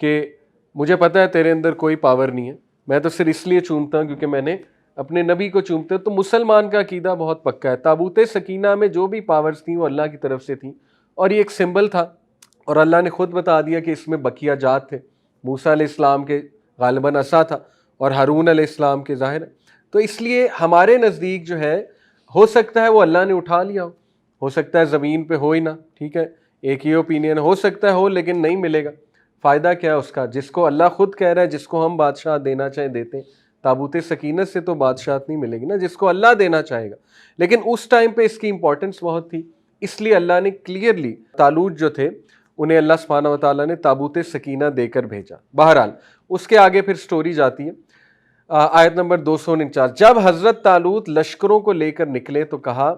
कि मुझे पता है तेरे अंदर कोई पावर नहीं है, मैं तो सिर्फ इसलिए चूमता हूँ क्योंकि मैंने अपने नबी को चूमते। तो मुसलमान का अकीदा बहुत पक्का है, ताबूत सकीना में जो भी पावर्स थी वो अल्लाह की तरफ से थी और ये एक सिंबल था। और अल्लाह ने खुद बता दिया कि इसमें बकिया जात थे, मूसा अलैहिस्सलाम के गालिबन असा था और हारून अलैहिस्सलाम के ज़ाहिर। तो इसलिए हमारे नज़दीक जो है, हो सकता है वो अल्लाह ने उठा लिया हो सकता है ज़मीन पे हो ही ना, ठीक है, एक ही ओपिनियन, हो सकता है हो लेकिन नहीं मिलेगा। फ़ायदा क्या है उसका, जिसको अल्लाह खुद कह रहा है जिसको हम बादशाह देना चाहे देते हैं। ताबूत सकीनत से तो बादशाहत नहीं मिलेगी ना, जिसको अल्लाह देना चाहेगा। लेकिन उस टाइम पे इसकी इंपॉर्टेंस बहुत थी, इसलिए अल्लाह ने क्लियरली तालूत जो थे उन्हें अल्लाह सुब्हानहू व तआला ने ताबूत सकीना देकर भेजा। बहरहाल उसके आगे फिर स्टोरी जाती है। आयत नंबर 249, जब हज़रत तालूत लश्करों को लेकर निकले तो कहा,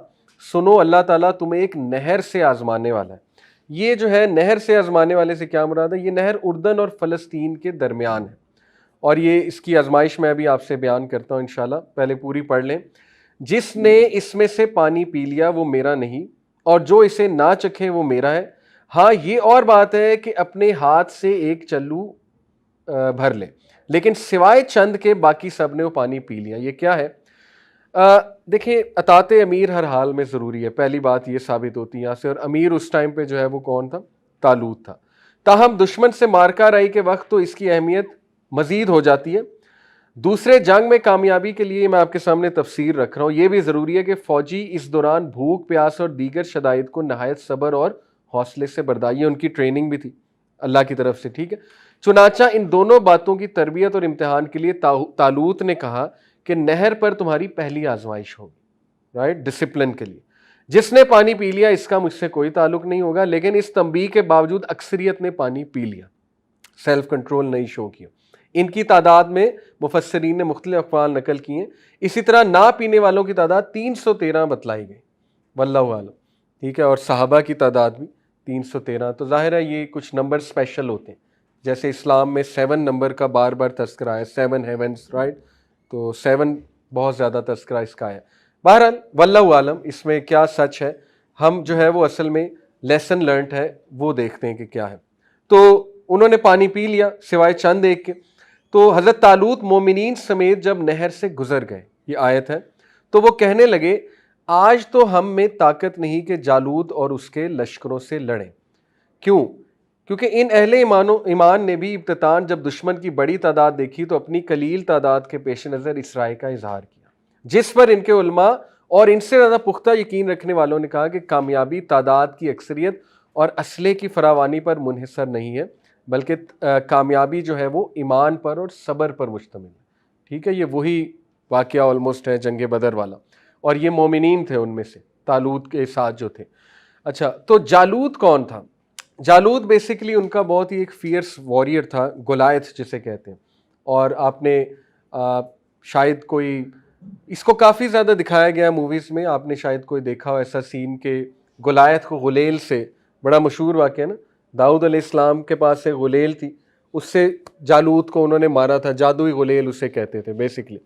सुनो अल्लाह ताला तुम्हें एक नहर से आजमाने वाला है। ये जो है नहर से आजमाने वाले से क्या मुराद है, ये नहर उर्दन और फ़लस्तीन के दरमियान है और ये इसकी आजमाइश मैं अभी आपसे बयान करता हूँ इंशाल्लाह, पहले पूरी पढ़ लें। जिसने इसमें से पानी पी लिया वो मेरा नहीं और जो इसे ना चखे वो मेरा है। हाँ ये और बात है कि अपने हाथ से एक चल्लू भर ले, लेकिन सिवाय चंद के बाकी सब ने वो पानी पी लिया। ये क्या है? देखिए अतात अमीर हर हाल में ज़रूरी है, पहली बात ये साबित होती है यहाँ से। और अमीर उस टाइम पे जो है वो कौन था? तालूत था। ताहम दुश्मन से मारका राई के वक्त तो इसकी अहमियत मज़ीद हो जाती है। दूसरे जंग में कामयाबी के लिए मैं आपके सामने तफसीर रख रहा हूँ। ये भी ज़रूरी है कि फ़ौजी इस दौरान भूख प्यास और दीगर शदाइद को नहायत सब्र और हौसले से बर्दाश्त, उनकी ट्रेनिंग भी थी अल्लाह की तरफ से, ठीक है। चुनाचा इन दोनों बातों की तरबियत और इम्तिहान के लिए तालूत ने कहा कि नहर पर तुम्हारी पहली आजमाइश होगी, राइट, डिसिप्लिन के लिए। जिसने पानी पी लिया इसका मुझसे कोई ताल्लुक नहीं होगा, लेकिन इस तंबीह के बावजूद अक्सरियत ने पानी पी लिया, सेल्फ कंट्रोल नहीं शो किया। इनकी तादाद में मुफस्सरीन ने मुख्तलिफ अक़वाल नकल किए। इसी तरह ना पीने वालों की तादाद 313 बतलाई गई, वल्लाहु आलम, ठीक है। और सहाबा की तादाद भी 313। तो जाहिर है ये कुछ नंबर स्पेशल होते हैं, जैसे इस्लाम में 7 नंबर का बार बार तस्करा है, 7 हेवंस, राइट, तो 7 बहुत ज़्यादा तस्करा इसका है। बहरहाल वल्लाहु आलम इसमें क्या सच है, हम जो है वो असल में लेसन लर्नड है वो देखते हैं कि क्या है। तो उन्होंने पानी पी लिया सिवाय चंद एक के। तो हज़रत तालूत मोमिनीन समेत जब नहर से गुजर गए, ये आयत है, तो वो कहने लगे, आज तो हम में ताकत नहीं कि जालूत और उसके लश्करों से लड़ें। क्यों? क्योंकि इन अहले ईमान ने भी इब्तितान जब दुश्मन की बड़ी तादाद देखी तो अपनी कलील तादाद के पेश नज़र इसराई का इजहार किया, जिस पर इनके उलमा और इनसे ज़्यादा पुख्ता यकीन रखने वालों ने कहा कि कामयाबी तादाद की अक्सरियत और असले की फरावानी पर मुनहसर नहीं है, बल्कि कामयाबी जो है वो ईमान पर और सब्र पर मुश्तमिल है, ठीक है। ये वही वाक़या ऑलमोस्ट है जंग बदर वाला, और ये मोमिनीन थे उनमें से, तालूत के साथ जो थे। अच्छा, तो जालूत कौन था? जालूत बेसिकली उनका बहुत ही एक फियर्स वॉरियर था, गोलायत जिसे कहते हैं। और आपने शायद कोई इसको काफ़ी ज़्यादा दिखाया गया मूवीज़ में, आपने शायद कोई देखा हो ऐसा सीन के गोलायत को गुलेल से, बड़ा मशहूर वाक़या ना, दाऊद अलैहिस्सलाम के पास एक गुलेल थी, उससे जालूत को उन्होंने मारा था, जादुई गुलेल उसे कहते थे बेसिकली।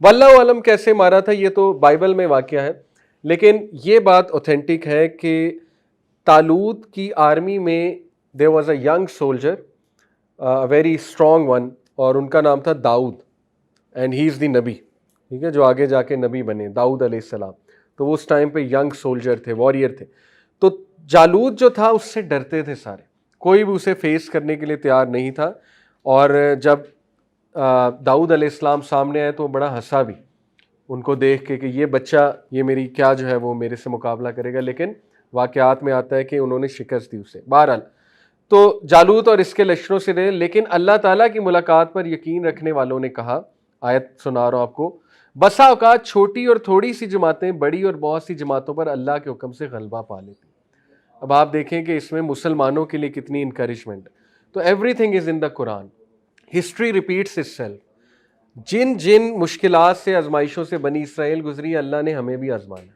वल्लाहु आलम कैसे मारा था ये तो बाइबल में वाक़या है, लेकिन ये बात ऑथेंटिक है कि तालूत की आर्मी में there was a young soldier, a very strong one, और उनका नाम था Dawood, and he is the नबी, ठीक है, जो आगे जाके नबी बने, दाऊद अलैहिस्सलाम। तो वो उस टाइम पे यंग सोल्जर थे, वॉरियर थे। तो जालूत जो था उससे डरते थे सारे, कोई भी उसे फेस करने के लिए तैयार नहीं था। और जब दाऊद अलैहिस्सलाम सामने आए तो बड़ा हंसा भी उनको देख के कि ये बच्चा, ये मेरी क्या जो है वो मेरे से मुकाबला करेगा, लेकिन वाक़यात में आता है कि उन्होंने शिकस्त दी उसे। बहरहाल तो जालूत और इसके लश्करों से रहे, लेकिन अल्लाह ताला की मुलाकात पर यकीन रखने वालों ने कहा, आयत सुना रहा हूँ आपको, बसा औकात छोटी और थोड़ी सी जमातें बड़ी और बहुत सी जमातों पर अल्लाह के हुक्म से गलबा पा लेती। अब आप देखें कि इसमें मुसलमानों के लिए कितनी इंकरेजमेंट। तो एवरीथिंग इज़ इन द कुरान, हिस्ट्री रिपीट्स इटसेल्फ। जिन जिन मुश्किलात से, आजमाइशों से बनी इसराइल गुजरी, अल्लाह ने हमें भी आजमाना,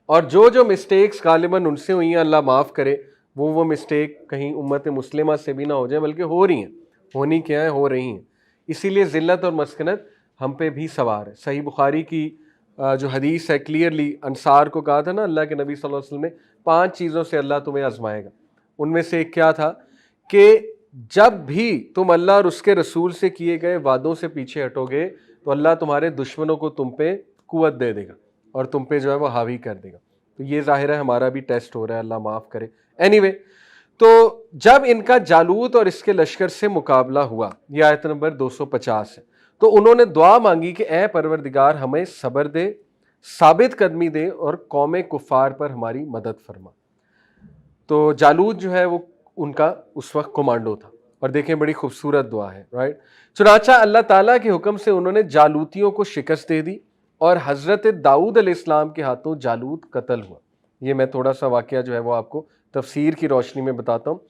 और जो जो मिस्टेक्स गालिबन उनसे हुई हैं अल्लाह माफ़ करे, वो मिस्टेक कहीं उम्मत मुस्लिमा से भी ना हो जाए, बल्कि हो रही हैं, होनी क्या है, हो रही हैं। इसीलिए ज़िल्लत और मस्कनत हम पे भी सवार है। सही बुखारी की जो हदीस है, क्लियरली अंसार को कहा था ना अल्लाह के नबी सल्लल्लाहु अलैहि वसल्लम ने, 5 चीज़ों से अल्लाह तुम्हें आजमाएगा। उनमें से एक क्या था कि जब भी तुम अल्लाह और उसके रसूल से किए गए वादों से पीछे हटोगे तो अल्लाह तुम्हारे दुश्मनों को तुम पे कुव्वत दे देगा और तुम पे जो है वो हावी कर देगा। तो ये जाहिर है हमारा भी टेस्ट हो रहा है, अल्लाह माफ़ करे। एनीवे, तो जब इनका जालूत और इसके लश्कर से मुकाबला हुआ, यह आयत नंबर 250 है, तो उन्होंने दुआ मांगी कि ए परवरदिगार हमें सब्र दे, साबित कदमी दे और कौम कुफार पर हमारी मदद फरमा। तो जालूत जो है वो उनका उस वक्त कमांडो था। और देखें बड़ी खूबसूरत दुआ है, राइट। चुनाचा अल्लाह ताला के हुक्म से उन्होंने जालूतियों को शिकस्त दे दी और हज़रत दाऊद अलैहिस्सलाम के हाथों जालूत कत्ल हुआ। ये मैं थोड़ा सा वाकया जो है वो आपको तफसीर की रोशनी में बताता हूँ।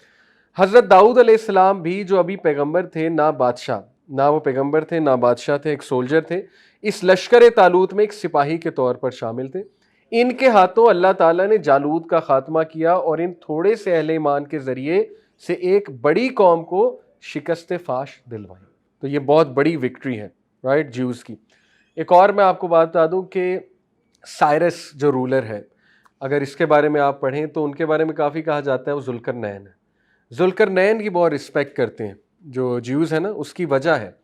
हज़रत दाऊद अलैहिस्सलाम भी जो अभी पैगंबर थे, ना बादशाह, ना वो पैगंबर थे ना बादशाह थे, एक सोल्जर थे। इस लश्कर तालूत में एक सिपाही के तौर पर शामिल थे। इनके हाथों अल्लाह ताला ने जालूत का खात्मा किया और इन थोड़े से अहले ईमान के ज़रिए से एक बड़ी कौम को शिकस्त फाश दिलवाई। तो ये बहुत बड़ी विक्ट्री है, राइट, ज्यूज़ की। एक और मैं आपको बात बता दूं कि साइरस जो रूलर है, अगर इसके बारे में आप पढ़ें तो उनके बारे में काफ़ी कहा जाता है वो जुल्करनैन है। जुल्करनैन की बहुत रिस्पेक्ट करते हैं जो ज्यूज़ है ना। उसकी वजह है,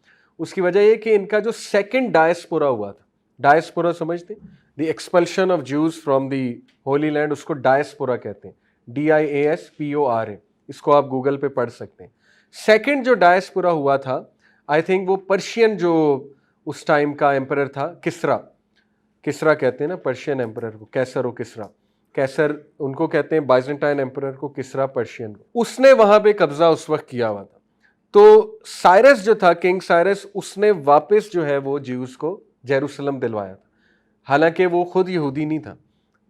उसकी वजह ये कि इनका जो सेकंड डायस्पोरा हुआ था, डायस्पोरा समझते, the expulsion of Jews from the Holi land, उसको डायस्पोरा कहते हैं, DIASPORA। इसको आप गूगल पे पढ़ सकते हैं। सेकंड जो डायस्पोरा हुआ था, आई थिंक वो पर्शियन जो उस टाइम का एम्परर था, किसरा, किसरा कहते हैं ना पर्शियन एम्परर को, कैसर, किसरा, कैसर उनको कहते हैं, बाइजेंटाइन एम्परर को, किसरा पर्शियन को। उसने वहां पे कब्जा उस वक्त किया हुआ था। तो साइरस जो था, किंग साइरस, उसने वापस जो है वो ज्यूज को जेरूसलम दिलवाया था, हालांकि वो खुद यहूदी नहीं था।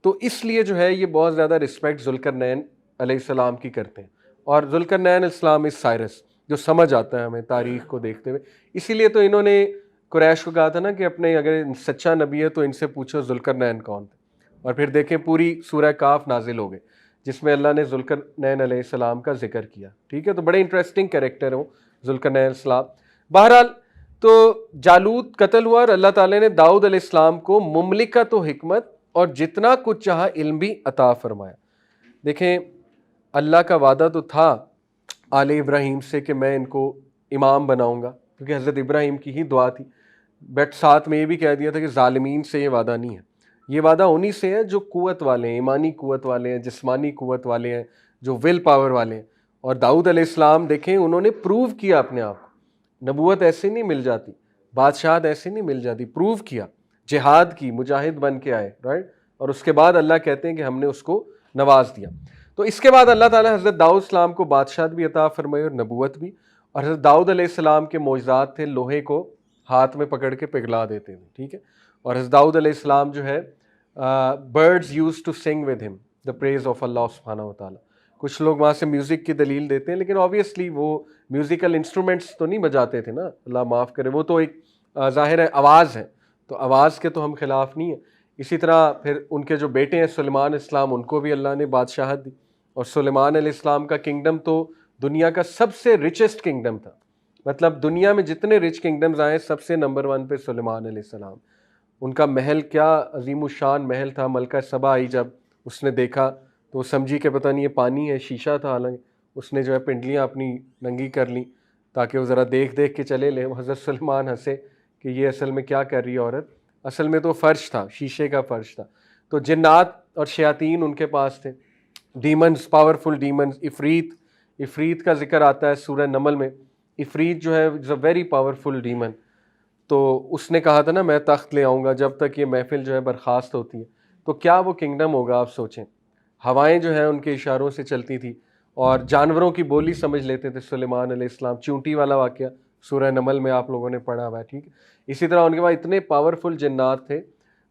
तो इसलिए जो है ये बहुत ज़्यादा रिस्पेक्ट जुल्करनैन अलैहिस्सलाम की करते हैं। और जुल्करनैन इस्लाम इज साइरस, जो समझ आता है हमें तारीख को देखते हुए। इसीलिए तो इन्होंने कुरैश को कहा था ना कि अपने अगर सच्चा नबी है तो इनसे पूछो जुल्करनैन कौन थे। और फिर देखें पूरी सूरह काफ नाजिल हो गई जिसमें अल्लाह ने जुल्करनैन अलैहिस्सलाम का जिक्र किया। ठीक है, तो बड़े इंटरेस्टिंग कैरेक्टर हो जुल्करनैन अलैहिस्सलाम। बहरहाल, तो जालूत कत्ल हुआ और अल्लाह ताला ने दाऊद अलैहिस्सलाम को मुमलिकत व हिकमत और जितना कुछ चाहा इल्म भी अता फरमाया। देखें, अल्लाह का वादा तो था आले इब्राहीम से कि मैं इनको इमाम बनाऊंगा, क्योंकि हज़रत इब्राहीम की ही दुआ थी। बट साथ में ये भी कह दिया था कि ज़ालिमीन से ये वादा नहीं है। ये वादा उन्हीं से है जो कुव्वत वाले हैं, ईमानी कुव्वत वाले हैं, जिस्मानी कुव्वत वाले हैं, जो विल पावर वाले हैं। और दाऊद अलैहिस्सलाम देखें, उन्होंने प्रूव किया अपने आप को। नबूवत ऐसे नहीं मिल जाती, बादशाहत ऐसे नहीं मिल जाती, प्रूव किया, जिहाद की, मुजाहिद बन के आए, राइट। और उसके बाद अल्लाह कहते हैं कि हमने उसको नवाज दिया। तो इसके बाद अल्लाह ताला हज़रत दाऊद सलाम को बादशाहत भी अता फरमाई और नबूवत भी। और हज़रत दाऊद अलैहिस्सलाम के मौजज़ात थे, लोहे को हाथ में पकड़ के पिघला देते थे, ठीक है। और हज़रत दाऊद अलैहिस्सलाम जो है, birds used to sing with him the praise of अल्लाह सुब्हानहू व तआला। कुछ लोग वहाँ से म्यूज़िक की दलील देते हैं, लेकिन ऑब्वियसली वो म्यूज़िकल इंस्ट्रूमेंट्स तो नहीं बजाते थे ना, अल्लाह माफ़ करे। वो तो एक ज़ाहिर है आवाज़ है, तो आवाज़ के तो हम खिलाफ नहीं है। इसी तरह फिर उनके जो बेटे हैं सुलेमान इस्लाम, उनको भी अल्लाह ने बादशाहत दी। और सुलेमान अलैहिस्सलाम का किंगडम तो दुनिया का सबसे रिचेस्ट किंगडम था। मतलब दुनिया में जितने रिच किंगडम्स आए, सबसे नंबर 1 पे सुलेमान अलैहिस्सलाम। उनका महल क्या अजीमुशान महल था। मलका सबा आई, जब उसने देखा तो समझी कि पता नहीं ये पानी है, शीशा था। हालांकि उसने जो है पिंडलियाँ अपनी नंगी कर ली ताकि वो ज़रा देख देख के चले ले। हज़रत सुलेमान हंसे कि ये असल में क्या कर रही है औरत, असल में तो फ़र्श था, शीशे का फ़र्श था। तो जिन्नात और शयातीन उनके पास थे, डीमंस, पावरफुल डीमंस। इफ़रीत का जिक्र आता है सूरह नमल में। इफ़रीत जो है is a very powerful demon. तो उसने कहा था ना मैं तख्त ले आऊँगा जब तक ये महफिल जो है बर्खास्त होती है। तो क्या वो किंगडम होगा आप सोचें। हवाएं जो है उनके इशारों से चलती थी और जानवरों की बोली समझ लेते थे सुलेमान अलैहिस्सलाम। चूंटी वाला वाक़या सूरह नमल में आप लोगों ने पढ़ा हुआ है, ठीक है। इसी तरह उनके पास इतने पावरफुल जिन्नात थे,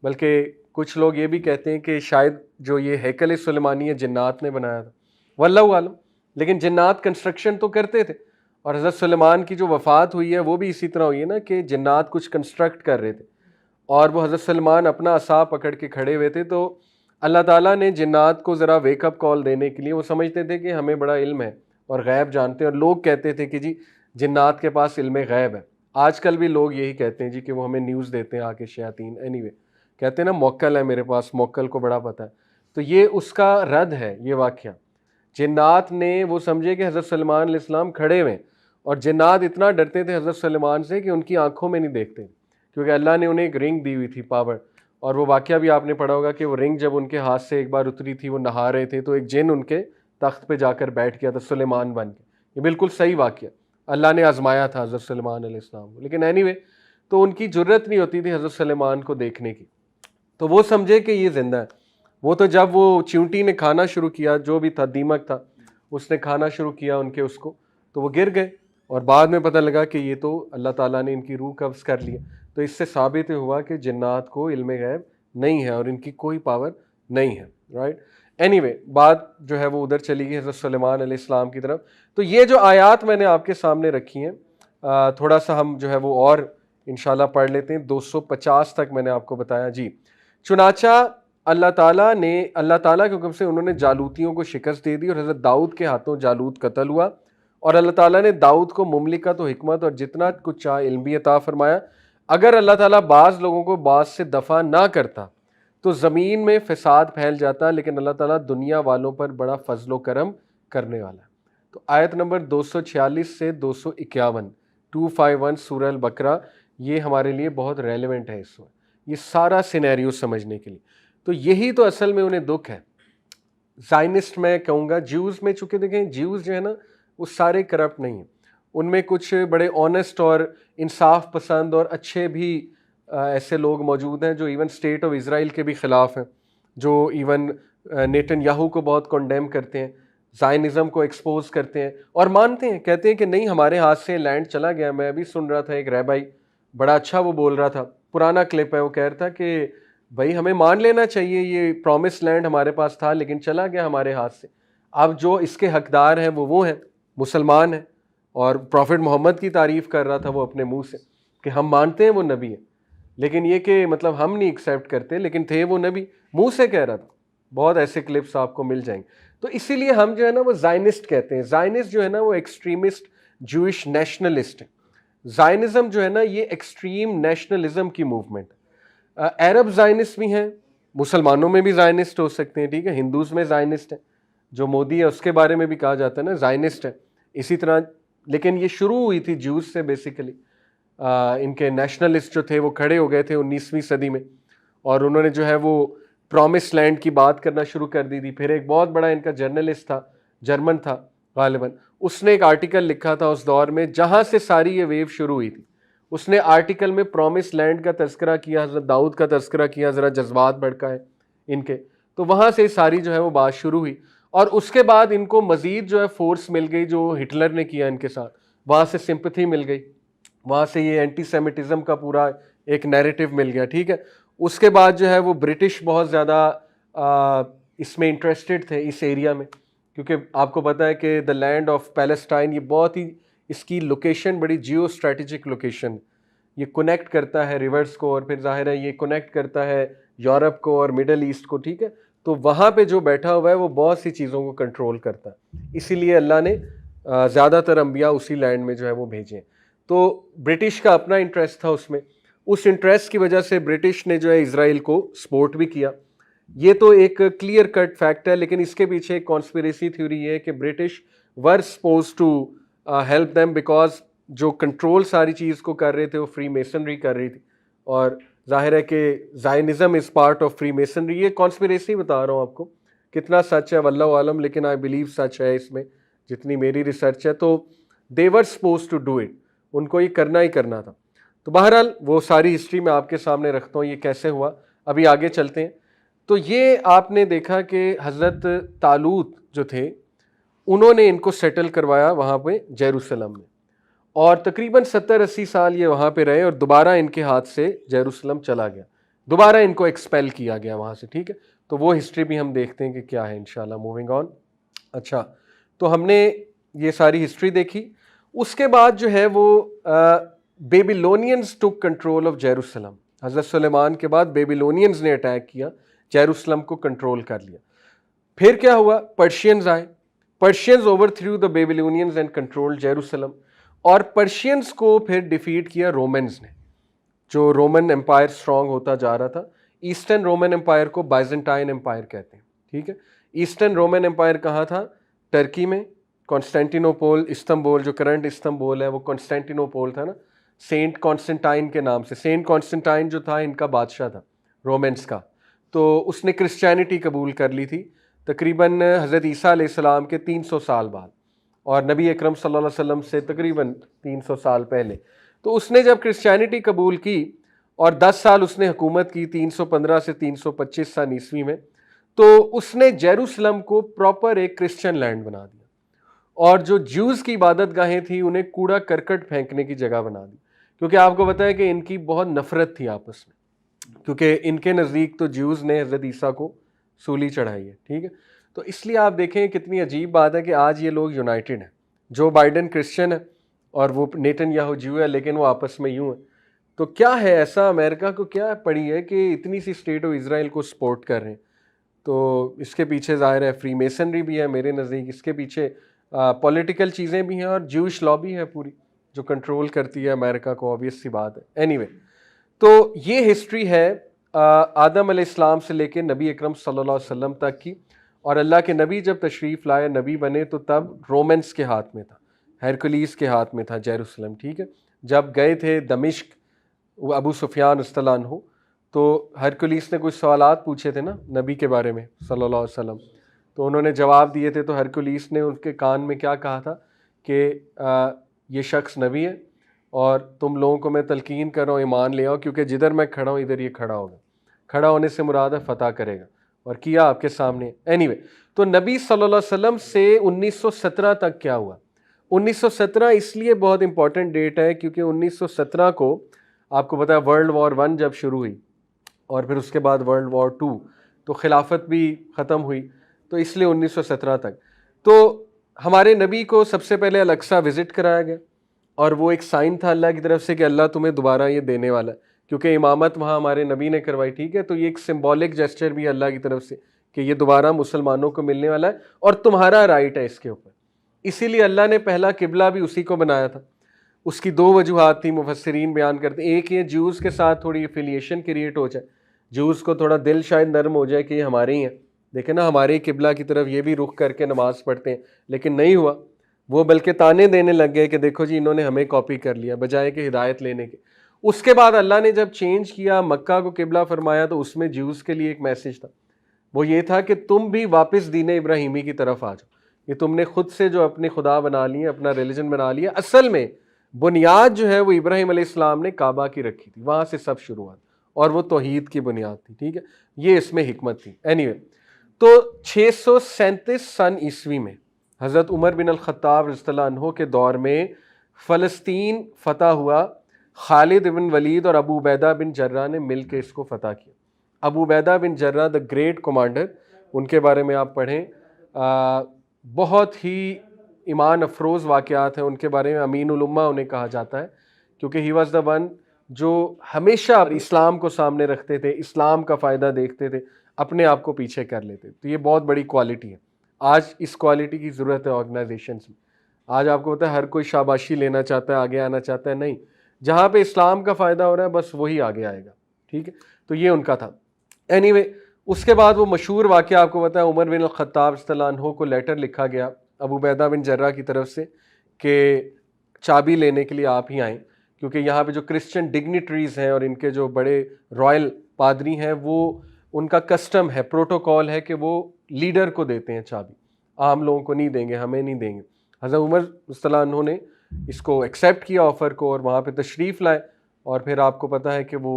बल्कि कुछ लोग ये भी कहते हैं कि शायद जो ये हैकल सुलेमानी है जिन्नात ने बनाया था, वल्लाहु आलम। लेकिन जिन्नात कंस्ट्रक्शन तो करते थे। और हज़रत सुलेमान की जो वफ़ात हुई है वो भी इसी तरह हुई है ना कि जिन्नात कुछ कंस्ट्रक्ट कर रहे थे और वो हज़रत सुलेमान अपना असा पकड़ के खड़े हुए थे। तो अल्लाह ताला ने जिन्नात को ज़रा वेकअप कॉल देने के लिए, वो समझते थे कि हमें बड़ा इल्म है और गैब जानते हैं। और लोग कहते थे कि जी जिन्नात के पास इल्म गैब है। आजकल भी लोग यही कहते हैं जी कि वो हमें न्यूज़ देते हैं आके शयातीन। एनीवे, कहते हैं ना मौक्कल है मेरे पास, मौक्कल को बड़ा पता है। तो ये उसका रद्द है ये वाक़या। जिन्नात ने वो समझे कि हज़रत सलेमान अलैहिस्सलाम खड़े हुए, और जिन्नात इतना डरते थे हज़रत सलेमान से कि उनकी आंखों में नहीं देखते, क्योंकि अल्लाह ने उन्हें एक रिंग दी हुई थी, पावर। और वो वाक़या भी आपने पढ़ा होगा कि वो रिंग जब उनके हाथ से एक बार उतरी थी, वो नहा रहे थे, तो एक जिन उनके तख्त पे जाकर बैठ गया था सुलेमान बन के। ये बिल्कुल सही वाक़या, अल्लाह ने आजमाया था हज़रत सलेमान अलैहिस्सलाम को। लेकिन एनीवे, तो उनकी ज़रूरत नहीं होती थी हज़रत सलेमान को देखने की, तो वो समझे कि ये ज़िंदा है। वो तो जब वो चींटी ने खाना शुरू किया, जो भी था दीमक था, उसने खाना शुरू किया उनके उसको, तो वो गिर गए, और बाद में पता लगा कि ये तो अल्लाह ताला ने इनकी रूह कब्ज़ कर लिया। तो इससे साबित हुआ कि जिन्नात को इल्म गैब नहीं है और इनकी कोई पावर नहीं है, राइट। एनीवे, बात जो है वो उधर चली गई हज़रत सुलेमान अलैहिस्सलाम की तरफ। तो ये जो आयात मैंने आपके सामने रखी हैं, थोड़ा सा हम जो है वो और इंशाल्लाह पढ़ लेते हैं। 250 तक मैंने आपको बताया जी। चुनाचा अल्लाह ताला के हुक्म से उन्होंने जालूतियों को शिकस्त दे दी, और हज़रत दाऊद के हाथों जालूत कत्ल हुआ। और अल्लाह ताला ने दाऊद को मुमलिकत और हिकमत और जितना कुछ चाह इल्म भी अता फरमाया। अगर अल्लाह ताला बाज़ लोगों को बाज़ से दफ़ा ना करता तो ज़मीन में फ़साद फैल जाता, लेकिन अल्लाह ताला दुनिया वालों पर बड़ा फ़ज़्ल व करम करने वाला है। तो आयत नंबर 246 से 251, 251 सूरह अल बकरा, ये हमारे लिए बहुत रेलेवेंट है इस वक्त, ये सारा सिनेरियो समझने के लिए। तो यही तो असल में उन्हें दुख है। ज़ायनिस्ट मैं कहूँगा, ज्यूज़ में, चूँकि देखें ज्यूज़ जो है ना, वो सारे करप्ट नहीं हैं, उनमें कुछ बड़े ऑनेस्ट और इंसाफ पसंद और अच्छे भी ऐसे लोग मौजूद हैं जो इवन स्टेट ऑफ इज़राइल के भी ख़िलाफ़ हैं, जो इवन नेतन्याहू को बहुत कंडेम करते हैं, ज़ायनिज़म को एक्सपोज करते हैं और मानते हैं, कहते हैं कि नहीं हमारे हाथ से लैंड चला गया। मैं अभी सुन रहा था एक रैबाई, बड़ा अच्छा वो बोल रहा था, पुराना क्लिप है, वो कह रहा था कि भाई हमें मान लेना चाहिए ये प्रॉमिस लैंड हमारे पास था लेकिन चला गया हमारे हाथ से। अब जो इसके हकदार हैं वो हैं, मुसलमान हैं, और प्रॉफिट मोहम्मद की तारीफ़ कर रहा था वो अपने मुंह से कि हम मानते हैं वो नबी है, लेकिन ये कि मतलब हम नहीं एक्सेप्ट करते, लेकिन थे वो नबी, मुंह से कह रहा था। बहुत ऐसे क्लिप्स आपको मिल जाएंगे। तो इसीलिए हम जो है ना वो ज़ायनिस्ट कहते हैं। ज़ायनिस्ट जो है ना वो एक्सट्रीमिस्ट जूइश नेशनलिस्ट है। ज़ायनिज़म जो है ना ये एक्सट्रीम नेशनलिज्म की मूवमेंट है। अरब ज़ायनिस्ट भी हैं, मुसलमानों में भी ज़ायनिस्ट हो सकते हैं, ठीक है, हिंदूज़ में ज़ायनिस्ट है, जो मोदी है उसके बारे में भी कहा जाता है ना ज़ायनिस्ट है, इसी तरह। लेकिन ये शुरू हुई थी ज्यूज़ से बेसिकली। इनके नेशनलिस्ट जो थे वो खड़े हो गए थे 19वीं सदी में, और उन्होंने जो है वो प्रॉमिस लैंड की बात करना शुरू कर दी थी। फिर एक बहुत बड़ा इनका जर्नलिस्ट था, जर्मन था गालिबन, उसने एक आर्टिकल लिखा था उस दौर में जहाँ से सारी ये वेव शुरू हुई थी। उसने आर्टिकल में प्रॉमिस लैंड का तस्करा किया, हज़रत दाऊद का तस्करा किया, ज़रा जज्बात भड़काए इनके, तो वहाँ से सारी जो है वो बात शुरू हुई। और उसके बाद इनको मज़ीद जो है फोर्स मिल गई, जो हिटलर ने किया इनके साथ, वहाँ से सिंपथी मिल गई, वहाँ से ये एंटी सेमिटिज़म का पूरा एक नैरेटिव मिल गया, ठीक है। उसके बाद जो है वो ब्रिटिश बहुत ज़्यादा इसमें इंटरेस्टेड थे इस एरिया में, क्योंकि आपको पता है कि द लैंड ऑफ पैलेस्टाइन, ये बहुत ही, इसकी लोकेशन बड़ी जियो स्ट्रेटेजिक लोकेशन, ये कनेक्ट करता है रिवर्स को, और फिर जाहिर है ये कनेक्ट करता है यूरोप को और मिडल ईस्ट को, ठीक है। तो वहाँ पे जो बैठा हुआ है वो बहुत सी चीज़ों को कंट्रोल करता है, इसीलिए अल्लाह ने ज़्यादातर अंबिया उसी लैंड में जो है वो भेजे। तो ब्रिटिश का अपना इंटरेस्ट था उसमें, उस इंटरेस्ट की वजह से ब्रिटिश ने जो है इज़राइल को सपोर्ट भी किया। ये तो एक क्लियर कट फैक्ट है, लेकिन इसके पीछे एक कॉन्स्पिरेसी थ्योरी है कि British were suppose to help them, because जो कंट्रोल सारी चीज़ को कर रहे थे वो फ्री मेसनरी कर रही थी, और जाहिर है कि Zionism is part of freemasonry. ये कॉन्स्पिरेसी बता रहा हूँ आपको, कितना सच है वल्लाहु आलम, लेकिन आई बिलीव सच है इसमें, जितनी मेरी रिसर्च है। तो they were suppose to do it, उनको ये करना ही करना था। तो बहरहाल वो सारी हिस्ट्री मैं आपके सामने रखता हूँ, ये कैसे हुआ। अभी आगे चलते हैं। तो ये आपने देखा कि हज़रत तालूत जो थे उन्होंने इनको सेटल करवाया वहाँ पे जेरूसलम में, और तकरीबन 70-80 साल ये वहाँ पे रहे, और दोबारा इनके हाथ से जेरूसलम चला गया, दोबारा इनको एक्सपेल किया गया वहाँ से, ठीक है। तो वो हिस्ट्री भी हम देखते हैं कि क्या है इंशाल्लाह। Moving on. अच्छा, तो हमने ये सारी हिस्ट्री देखी। उसके बाद जो है वो Babylonians took control of Jerusalem. हज़रत सुलेमान के बाद बेबीलोनियंस ने अटैक किया, जेरूसलम को कंट्रोल कर लिया। फिर क्या हुआ, पर्शियंस आए, Persians overthrew the Babylonians and controlled Jerusalem, और पर्शियंस को फिर डिफीट किया रोमन्स ने। जो रोमन एम्पायर स्ट्रांग होता जा रहा था, ईस्टर्न रोमन एम्पायर को बाइजेंटाइन एम्पायर कहते हैं, ठीक है। ईस्टर्न रोमन एम्पायर कहाँ था, टर्की में कॉन्स्टेंटिनोपोल, इस्तंबुल, जो करंट इस्तंबुल है वो कॉन्स्टेंटिनोपोल था ना, सेंट कॉन्स्टेंटाइन के नाम से। सेंट कॉन्स्टेंटाइन जो था इनका बादशाह था रोमेंस का, तो उसने क्रिश्चियनिटी कबूल कर ली थी तकरीबन हज़रत ईसा अलैहिस्सलाम के 300 साल बाद, और नबी अकरम सल्लल्लाहु अलैहि वसल्लम से तकरीबन 300 साल पहले। तो उसने जब क्रिश्चियनिटी कबूल की और 10 साल उसने हुकूमत की 315 से 325 सन ईस्वी में, तो उसने जेरूसलम को प्रॉपर एक क्रिश्चियन लैंड बना दिया, और जो ज्यूज़ की इबादत गाहें थी उन्हें कूड़ा करकट फेंकने की जगह बना दी, क्योंकि आपको पता है कि इनकी बहुत नफरत थी आपस में, क्योंकि इनके नज़दीक तो ज्यूज़ ने हज़रत ईसा को सूली चढ़ाई है, ठीक है। तो इसलिए आप देखें कितनी अजीब बात है कि आज ये लोग यूनाइटेड हैं। जो बाइडन क्रिश्चियन है और वो नेतन्याहू ज्यू है, लेकिन वो आपस में यूँ है। तो क्या है ऐसा, अमेरिका को क्या पड़ी है कि इतनी सी स्टेट ऑफ इज़राइल को सपोर्ट कर रहे हैं? तो इसके पीछे ज़ाहिर है फ्री मेसनरी भी है मेरे नज़दीक, इसके पीछे पॉलिटिकल चीज़ें भी हैं, और ज्यूश लॉबी है पूरी जो कंट्रोल करती है अमेरिका को, ऑब्वियस सी बात है। एनीवे, तो ये हिस्ट्री है आदम अलैहिस्सलाम से लेकर नबी अकरम सल्लल्लाहु अलैहि वसल्लम तक की। और अल्लाह के नबी जब तशरीफ़ लाए, नबी बने, तो तब रोमेंस के हाथ में था, हेरकुलीस के हाथ में था जेरूसलम, ठीक है। जब गए थे दमिश्क अबू सुफियान रज़ियल्लाहु अन्हु, तो हरकुलीस ने कुछ सवालात पूछे थे ना नबी के बारे में सल्लल्लाहु अलैहि वसल्लम, तो उन्होंने जवाब दिए थे। तो हरकुलीस ने उनके कान में क्या कहा था कि ये शख्स नबी है और तुम लोगों को मैं तलकीन कर रहा हूँ ईमान ले आओ, क्योंकि जिधर मैं खड़ा हूँ इधर ये खड़ा होगा। खड़ा होने से मुराद है फतह करेगा, और किया आपके सामने। एनीवे, तो नबी सल्लल्लाहु अलैहि वसल्लम से 1917 तक क्या हुआ? 1917 इसलिए बहुत इंपॉर्टेंट डेट है क्योंकि 1917 को आपको पता है वर्ल्ड वॉर 1 जब शुरू हुई और फिर उसके बाद वर्ल्ड वॉर 2, तो खिलाफत भी ख़त्म हुई, तो इसलिए 1917 तक। तो हमारे नबी को सबसे पहले अल-अक्सा विज़िट कराया गया, और वो एक साइन था अल्लाह की तरफ से कि अल्लाह तुम्हें दोबारा ये देने वाला है, क्योंकि इमामत वहाँ हमारे नबी ने करवाई, ठीक है। तो ये एक सिंबॉलिक जेस्चर भी है अल्लाह की तरफ से कि ये दोबारा मुसलमानों को मिलने वाला है और तुम्हारा राइट है इसके ऊपर। इसीलिए अल्लाह ने पहला किबला भी उसी को बनाया था। उसकी दो वजूहात थी, मुफस्सिरीन बयान करते हैं। एक ये ज्यूज़ के साथ थोड़ी एफिलिएशन क्रिएट हो जाए, ज्यूज़ को थोड़ा दिल शायद नर्म हो जाए कि ये हमारे ही हैं, देखें ना हमारे किबला की तरफ ये भी रुख करके नमाज़ पढ़ते हैं, लेकिन नहीं हुआ। वो बल्कि ताने देने लग गए कि देखो जी इन्होंने हमें कॉपी कर लिया, बजाय कि हिदायत लेने के। उसके बाद अल्लाह ने जब चेंज किया, मक्का को किबला फरमाया, तो उसमें ज्यूज़ के लिए एक मैसेज था, वो ये था कि तुम भी वापस दीन इब्राहिमी की तरफ आ जाओ। ये तुमने खुद से जो अपने खुदा बना लिए, अपना रिलीजन बना लिया, असल में बुनियाद जो है वो इब्राहिम अलैहिस्सलाम ने काबा की रखी थी, वहाँ से सब शुरुआत, और वो तौहीद की बुनियाद थी, ठीक है। ये इसमें हिकमत थी। एनीवे, तो 637 सन ईस्वी में हज़रत उमर बिन अल-ख़त्ताब रज़ियल्लाहु अन्हु के दौर में फ़लस्तीन फ़तह हुआ। खालिद बिन वलीद और अबू उबैदा बिन जर्रा ने मिल के इसको फ़तह किया। अबू उबैदा बिन जर्रा द ग्रेट कमांडर, उनके बारे में आप पढ़ें, बहुत ही ईमान अफरोज़ वाक़यात हैं उनके बारे में। अमीन उल उम्मा उन्हें कहा जाता है, क्योंकि ही वॉज़ द वन जो हमेशा इस्लाम को सामने रखते थे, इस्लाम का फ़ायदा देखते थे, अपने आप को पीछे कर लेते। तो ये बहुत बड़ी क्वालिटी है। आज इस क्वालिटी की ज़रूरत है ऑर्गेनाइजेशंस में। आज आपको पता है हर कोई शाबाशी लेना चाहता है, आगे आना चाहता है, नहीं, जहाँ पे इस्लाम का फ़ायदा हो रहा है बस वही आगे आएगा, ठीक है। तो ये उनका था। एनीवे, उसके बाद वो मशहूर वाक़या आपको पता है, उमर बिन अल-ख़त्ताब रज़ियल्लाहु अन्हु को लेटर लिखा गया अबू उबैदा बिन जर्रा की तरफ से कि चाबी लेने के लिए आप ही आएँ, क्योंकि यहाँ पे जो क्रिश्चियन डिग्निटरीज़ हैं और इनके जो बड़े रॉयल पादरी हैं, वो उनका कस्टम है, प्रोटोकॉल है कि वो लीडर को देते हैं चाबी, आम लोगों को नहीं देंगे, हमें नहीं देंगे। हज़रत उमर रज़ियल्लाहु अन्हु ने इसको एक्सेप्ट किया ऑफ़र को, और वहाँ पे तशरीफ़ लाए, और फिर आपको पता है कि वो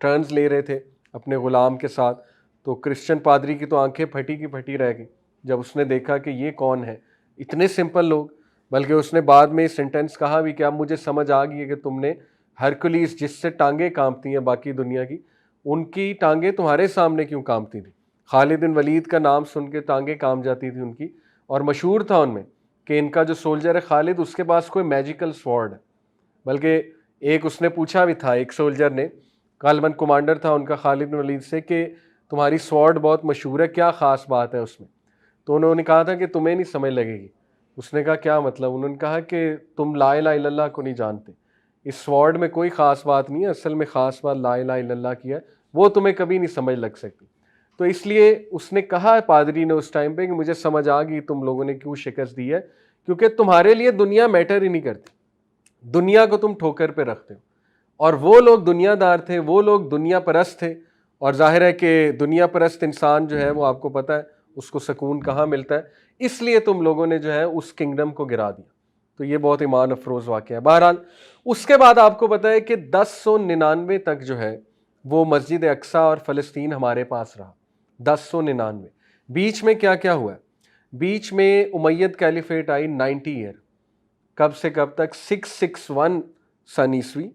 टर्न्स ले रहे थे अपने ग़ुलाम के साथ। तो क्रिश्चियन पादरी की तो आंखें फटी की फटी रह गई जब उसने देखा कि ये कौन है, इतने सिंपल लोग। बल्कि उसने बाद में सेंटेंस कहा भी कि अब मुझे समझ आ गई है कि तुमने हरकुलिस जिससे टांगें कांपती हैं बाकी दुनिया की, उनकी टांगें तुम्हारे सामने क्यों कांपती थी। खालिद बिन वलीद का नाम सुन के टांगें कांप जाती थी उनकी, और मशहूर था उनमें कि इनका जो सोल्जर है खालिद, उसके पास कोई मैजिकल स्वॉर्ड है। बल्कि एक उसने पूछा भी था, एक सोल्जर ने, गालिबन कमांडर था उनका खालिद बिन वलीद से, कि तुम्हारी स्वॉर्ड बहुत मशहूर है, क्या ख़ास बात है उसमें। तो उन्होंने कहा था कि तुम्हें नहीं समझ लगेगी। उसने कहा क्या मतलब? उन्होंने कहा कि तुम ला इलाहा इल्लल्लाह को नहीं जानते, इस स्वॉर्ड में कोई ख़ास बात नहीं है, असल में ख़ास बात ला इलाहा इल्लल्लाह की है, वो तुम्हें कभी नहीं समझ लग सकती। तो इसलिए उसने कहा पादरी ने उस टाइम पे कि मुझे समझ आ गई तुम लोगों ने क्यों शिकस्त दी है, क्योंकि तुम्हारे लिए दुनिया मैटर ही नहीं करती, दुनिया को तुम ठोकर पे रखते हो। और वो लोग दुनियादार थे, वो लोग दुनिया परस्त थे, और जाहिर है कि दुनिया परस्त इंसान जो है वो आपको पता है उसको सुकून कहाँ मिलता है, इसलिए तुम लोगों ने जो है उस किंगडम को गिरा दिया। तो ये बहुत ईमान अफरोज़ वाक़या है। बहरहाल उसके बाद आपको पता है कि 1099 तक जो है वो मस्जिद अक्सा और फ़लस्तीन हमारे पास रहा। 1099 बीच में क्या क्या हुआ? बीच में उमैयद कैलिफेट आई 90 ईयर, कब से कब तक? 661 सन ईस्वी,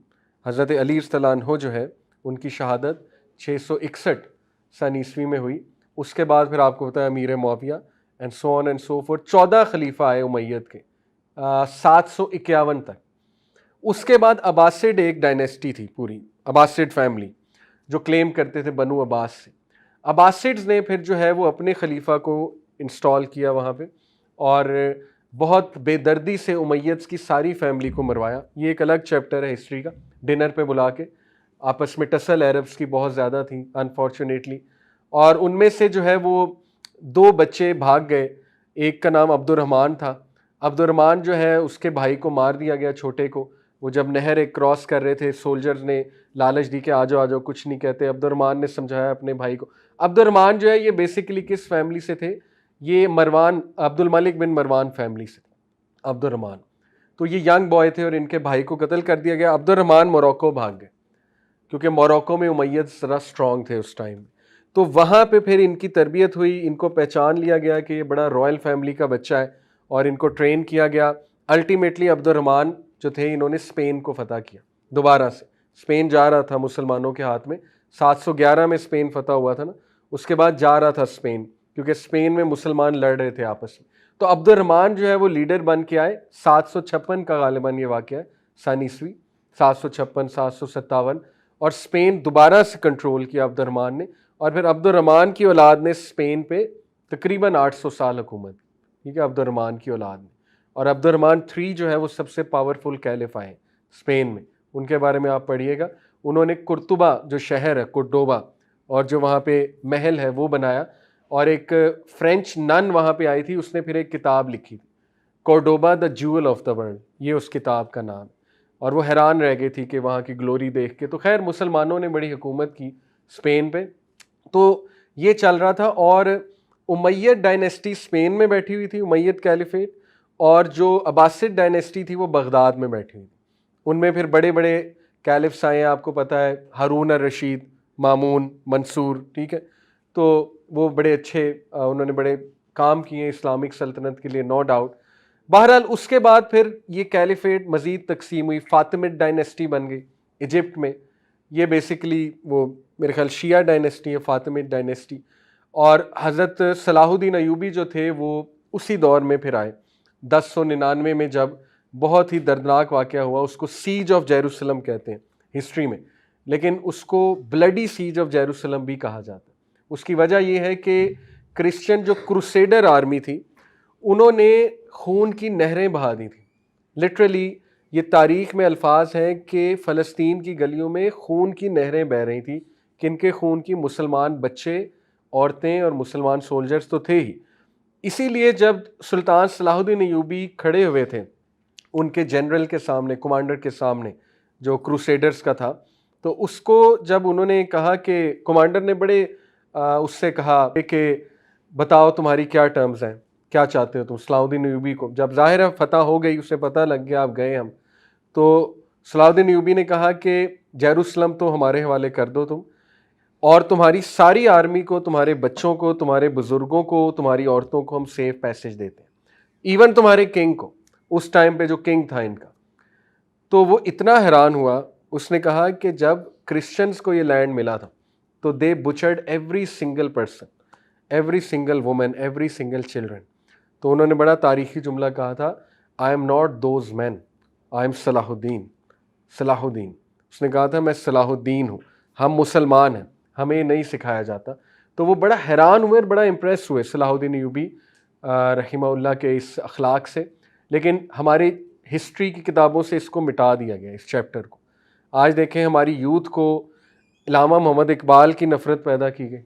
हज़रत अली रज़ियल्लाहु जो है उनकी शहादत 661 सन ईस्वी में हुई। उसके बाद फिर आपको पता है अमीर Muawiya and so on and so fourth, 14 खलीफा आए उमैयद के 751 तक। उसके बाद अब्बासिड एक डायनेस्टी थी पूरी, अब्बासिड फैमिली जो क्लेम करते थे बनु अब्बास से। अब्बासिड्स ने फिर जो है वो अपने खलीफा को इंस्टॉल किया वहाँ पे, और बहुत बेदर्दी से उमैयद्स की सारी फैमिली को मरवाया। ये एक अलग चैप्टर है हिस्ट्री का, डिनर पे बुला के। आपस में टसल अरब्स की बहुत ज़्यादा थी अनफॉर्चुनेटली, और उनमें से जो है वो 2 बच्चे भाग गए। एक का नाम अब्दुर्रहमान था। अब्दुर्रहमान जो है उसके भाई को मार दिया गया, छोटे को। वो जब नहर एक क्रॉस कर रहे थे, सोल्जर्स ने लालच दी कि आ जाओ कुछ नहीं कहते। अब्दुर्रहमान ने समझाया अपने भाई को। अब्दुर्रहमान जो है ये बेसिकली किस फैमिली से थे? ये मरवान, अब्दुल मलिक बिन मरवान फैमिली से थे अब्दुर्रहमान। तो ये यंग बॉय थे और इनके भाई को कत्ल कर दिया गया। अब्दुर्रहमान मोरक्को भाग गए, क्योंकि मोरक्को में उमैयद ज़रा स्ट्रॉन्ग थे उस टाइम। तो वहाँ पे फिर इनकी तरबियत हुई, इनको पहचान लिया गया कि ये बड़ा रॉयल फैमिली का बच्चा है, और इनको ट्रेन किया गया। अल्टीमेटली अब्दुर्रहमान जो थे इन्होंने स्पेन को फतह किया दोबारा से। स्पेन जा रहा था मुसलमानों के हाथ में, 711 में स्पेन फतह हुआ था ना, उसके बाद जा रहा था स्पेन, क्योंकि स्पेन में मुसलमान लड़ रहे थे आपस में। तो अब्दुर्रहमान जो है वो लीडर बन के आए। 756 का गालिबन ये वाक़या है सन ईस्वी, 756 757, और स्पेन दोबारा से कंट्रोल किया अब्दुर्रहमान ने। और फिर अब्दुर्रहमान की औलाद ने स्पेन पे तकरीबन 800 साल हुकूमत की, ठीक है, अब्दुर्रहमान की औलाद ने। और अब्दुर्रहमान 3 जो है वो सबसे पावरफुल कैलिफ आए स्पेन में, उनके बारे में आप पढ़िएगा। उन्होंने कुर्तुबा जो शहर है, कुर्डोबा, और जो वहाँ पे महल है वो बनाया। और एक फ्रेंच नन वहाँ पे आई थी, उसने फिर एक किताब लिखी थी, Cordoba the jewel of the world, ये उस किताब का नाम। और वो हैरान रह गई थी कि वहाँ की ग्लोरी देख के। तो खैर मुसलमानों ने बड़ी हुकूमत की स्पेन पे। तो ये चल रहा था, और उमैयद डायनेस्टी स्पेन में बैठी हुई थी, उमैयद कैलिफेट, और जो अब्बासिड डायनेस्टी थी वो बगदाद में बैठी हुई थी। उनमें फिर बड़े बड़े कैलिफ्स आए हैं, आपको पता है, हारून अर रशीद, मामून, मंसूर, ठीक है। तो वो बड़े अच्छे उन्होंने बड़े काम किए इस्लामिक सल्तनत के लिए, नो डाउट। बहरहाल उसके बाद फिर ये कैलिफेट मज़ीद तकसीम हुई, फातिमिड डायनेस्टी बन गई इजिप्ट में। ये बेसिकली वो मेरे ख्याल शिया डायनेस्टी है, फातिमिड डायनेस्टी। और हज़रत सलाहुद्दीन अयूबी जो थे वो उसी दौर में फिर आए 1099 में, जब बहुत ही दर्दनाक वाक़या हुआ। उसको सीज ऑफ जेरूसलम कहते हैं हिस्ट्री में, लेकिन उसको ब्लडी सीज ऑफ जेरूसलम भी कहा जाता है। उसकी वजह यह है कि क्रिश्चियन जो क्रूसेडर आर्मी थी उन्होंने खून की नहरें बहा दी थी। लिटरली ये तारीख़ में अल्फाज हैं कि फ़लस्तीन की गलियों में खून की नहरें बह रही थी। किनके खून की? मुसलमान बच्चे, औरतें और मुसलमान सोल्जर्स तो थे ही। इसीलिए जब सुल्तान सलाहुद्दीन अयूबी खड़े हुए थे उनके जनरल के सामने, कमांडर के सामने, जो क्रूसेडर्स का था, तो उसको जब उन्होंने कहा कि कमांडर ने बड़े उससे कहा कि बताओ तुम्हारी क्या टर्म्स हैं, क्या चाहते हो तुम? सलाहुद्दीन अयूबी को जब ज़ाहिर है फतह हो गई, उसे पता लग गया आप गए हम, तो सलाहुद्दीन अयूबी ने कहा कि जेरूसलम तो हमारे हवाले कर दो तुम, और तुम्हारी सारी आर्मी को, तुम्हारे बच्चों को, तुम्हारे बुजुर्गों को, तुम्हारी औरतों को हम सेफ पैसेज देते हैं, इवन तुम्हारे किंग को, उस टाइम पे जो किंग था इनका। तो वो इतना हैरान हुआ, उसने कहा कि जब क्रिश्चियंस को ये लैंड मिला था तो they butchered every single person, every single women, every single children. तो उन्होंने बड़ा तारीखी जुमला कहा था, I am not those man, I am सलाहुद्दीन। सलाहुद्दीन, उसने कहा था मैं सलाहुद्दीन हूँ, हम मुसलमान हैं, हमें ये नहीं सिखाया जाता। तो वो बड़ा हैरान हुए और बड़ा इम्प्रेस हुए सलाहुद्दीन अयूबी रहिमहुल्लाह के इस अखलाक से। लेकिन हमारी हिस्ट्री की किताबों से इसको मिटा दिया गया, इस चैप्टर को। आज देखें हमारी यूथ को इल्लामा मोहम्मद इकबाल की नफ़रत पैदा की गई,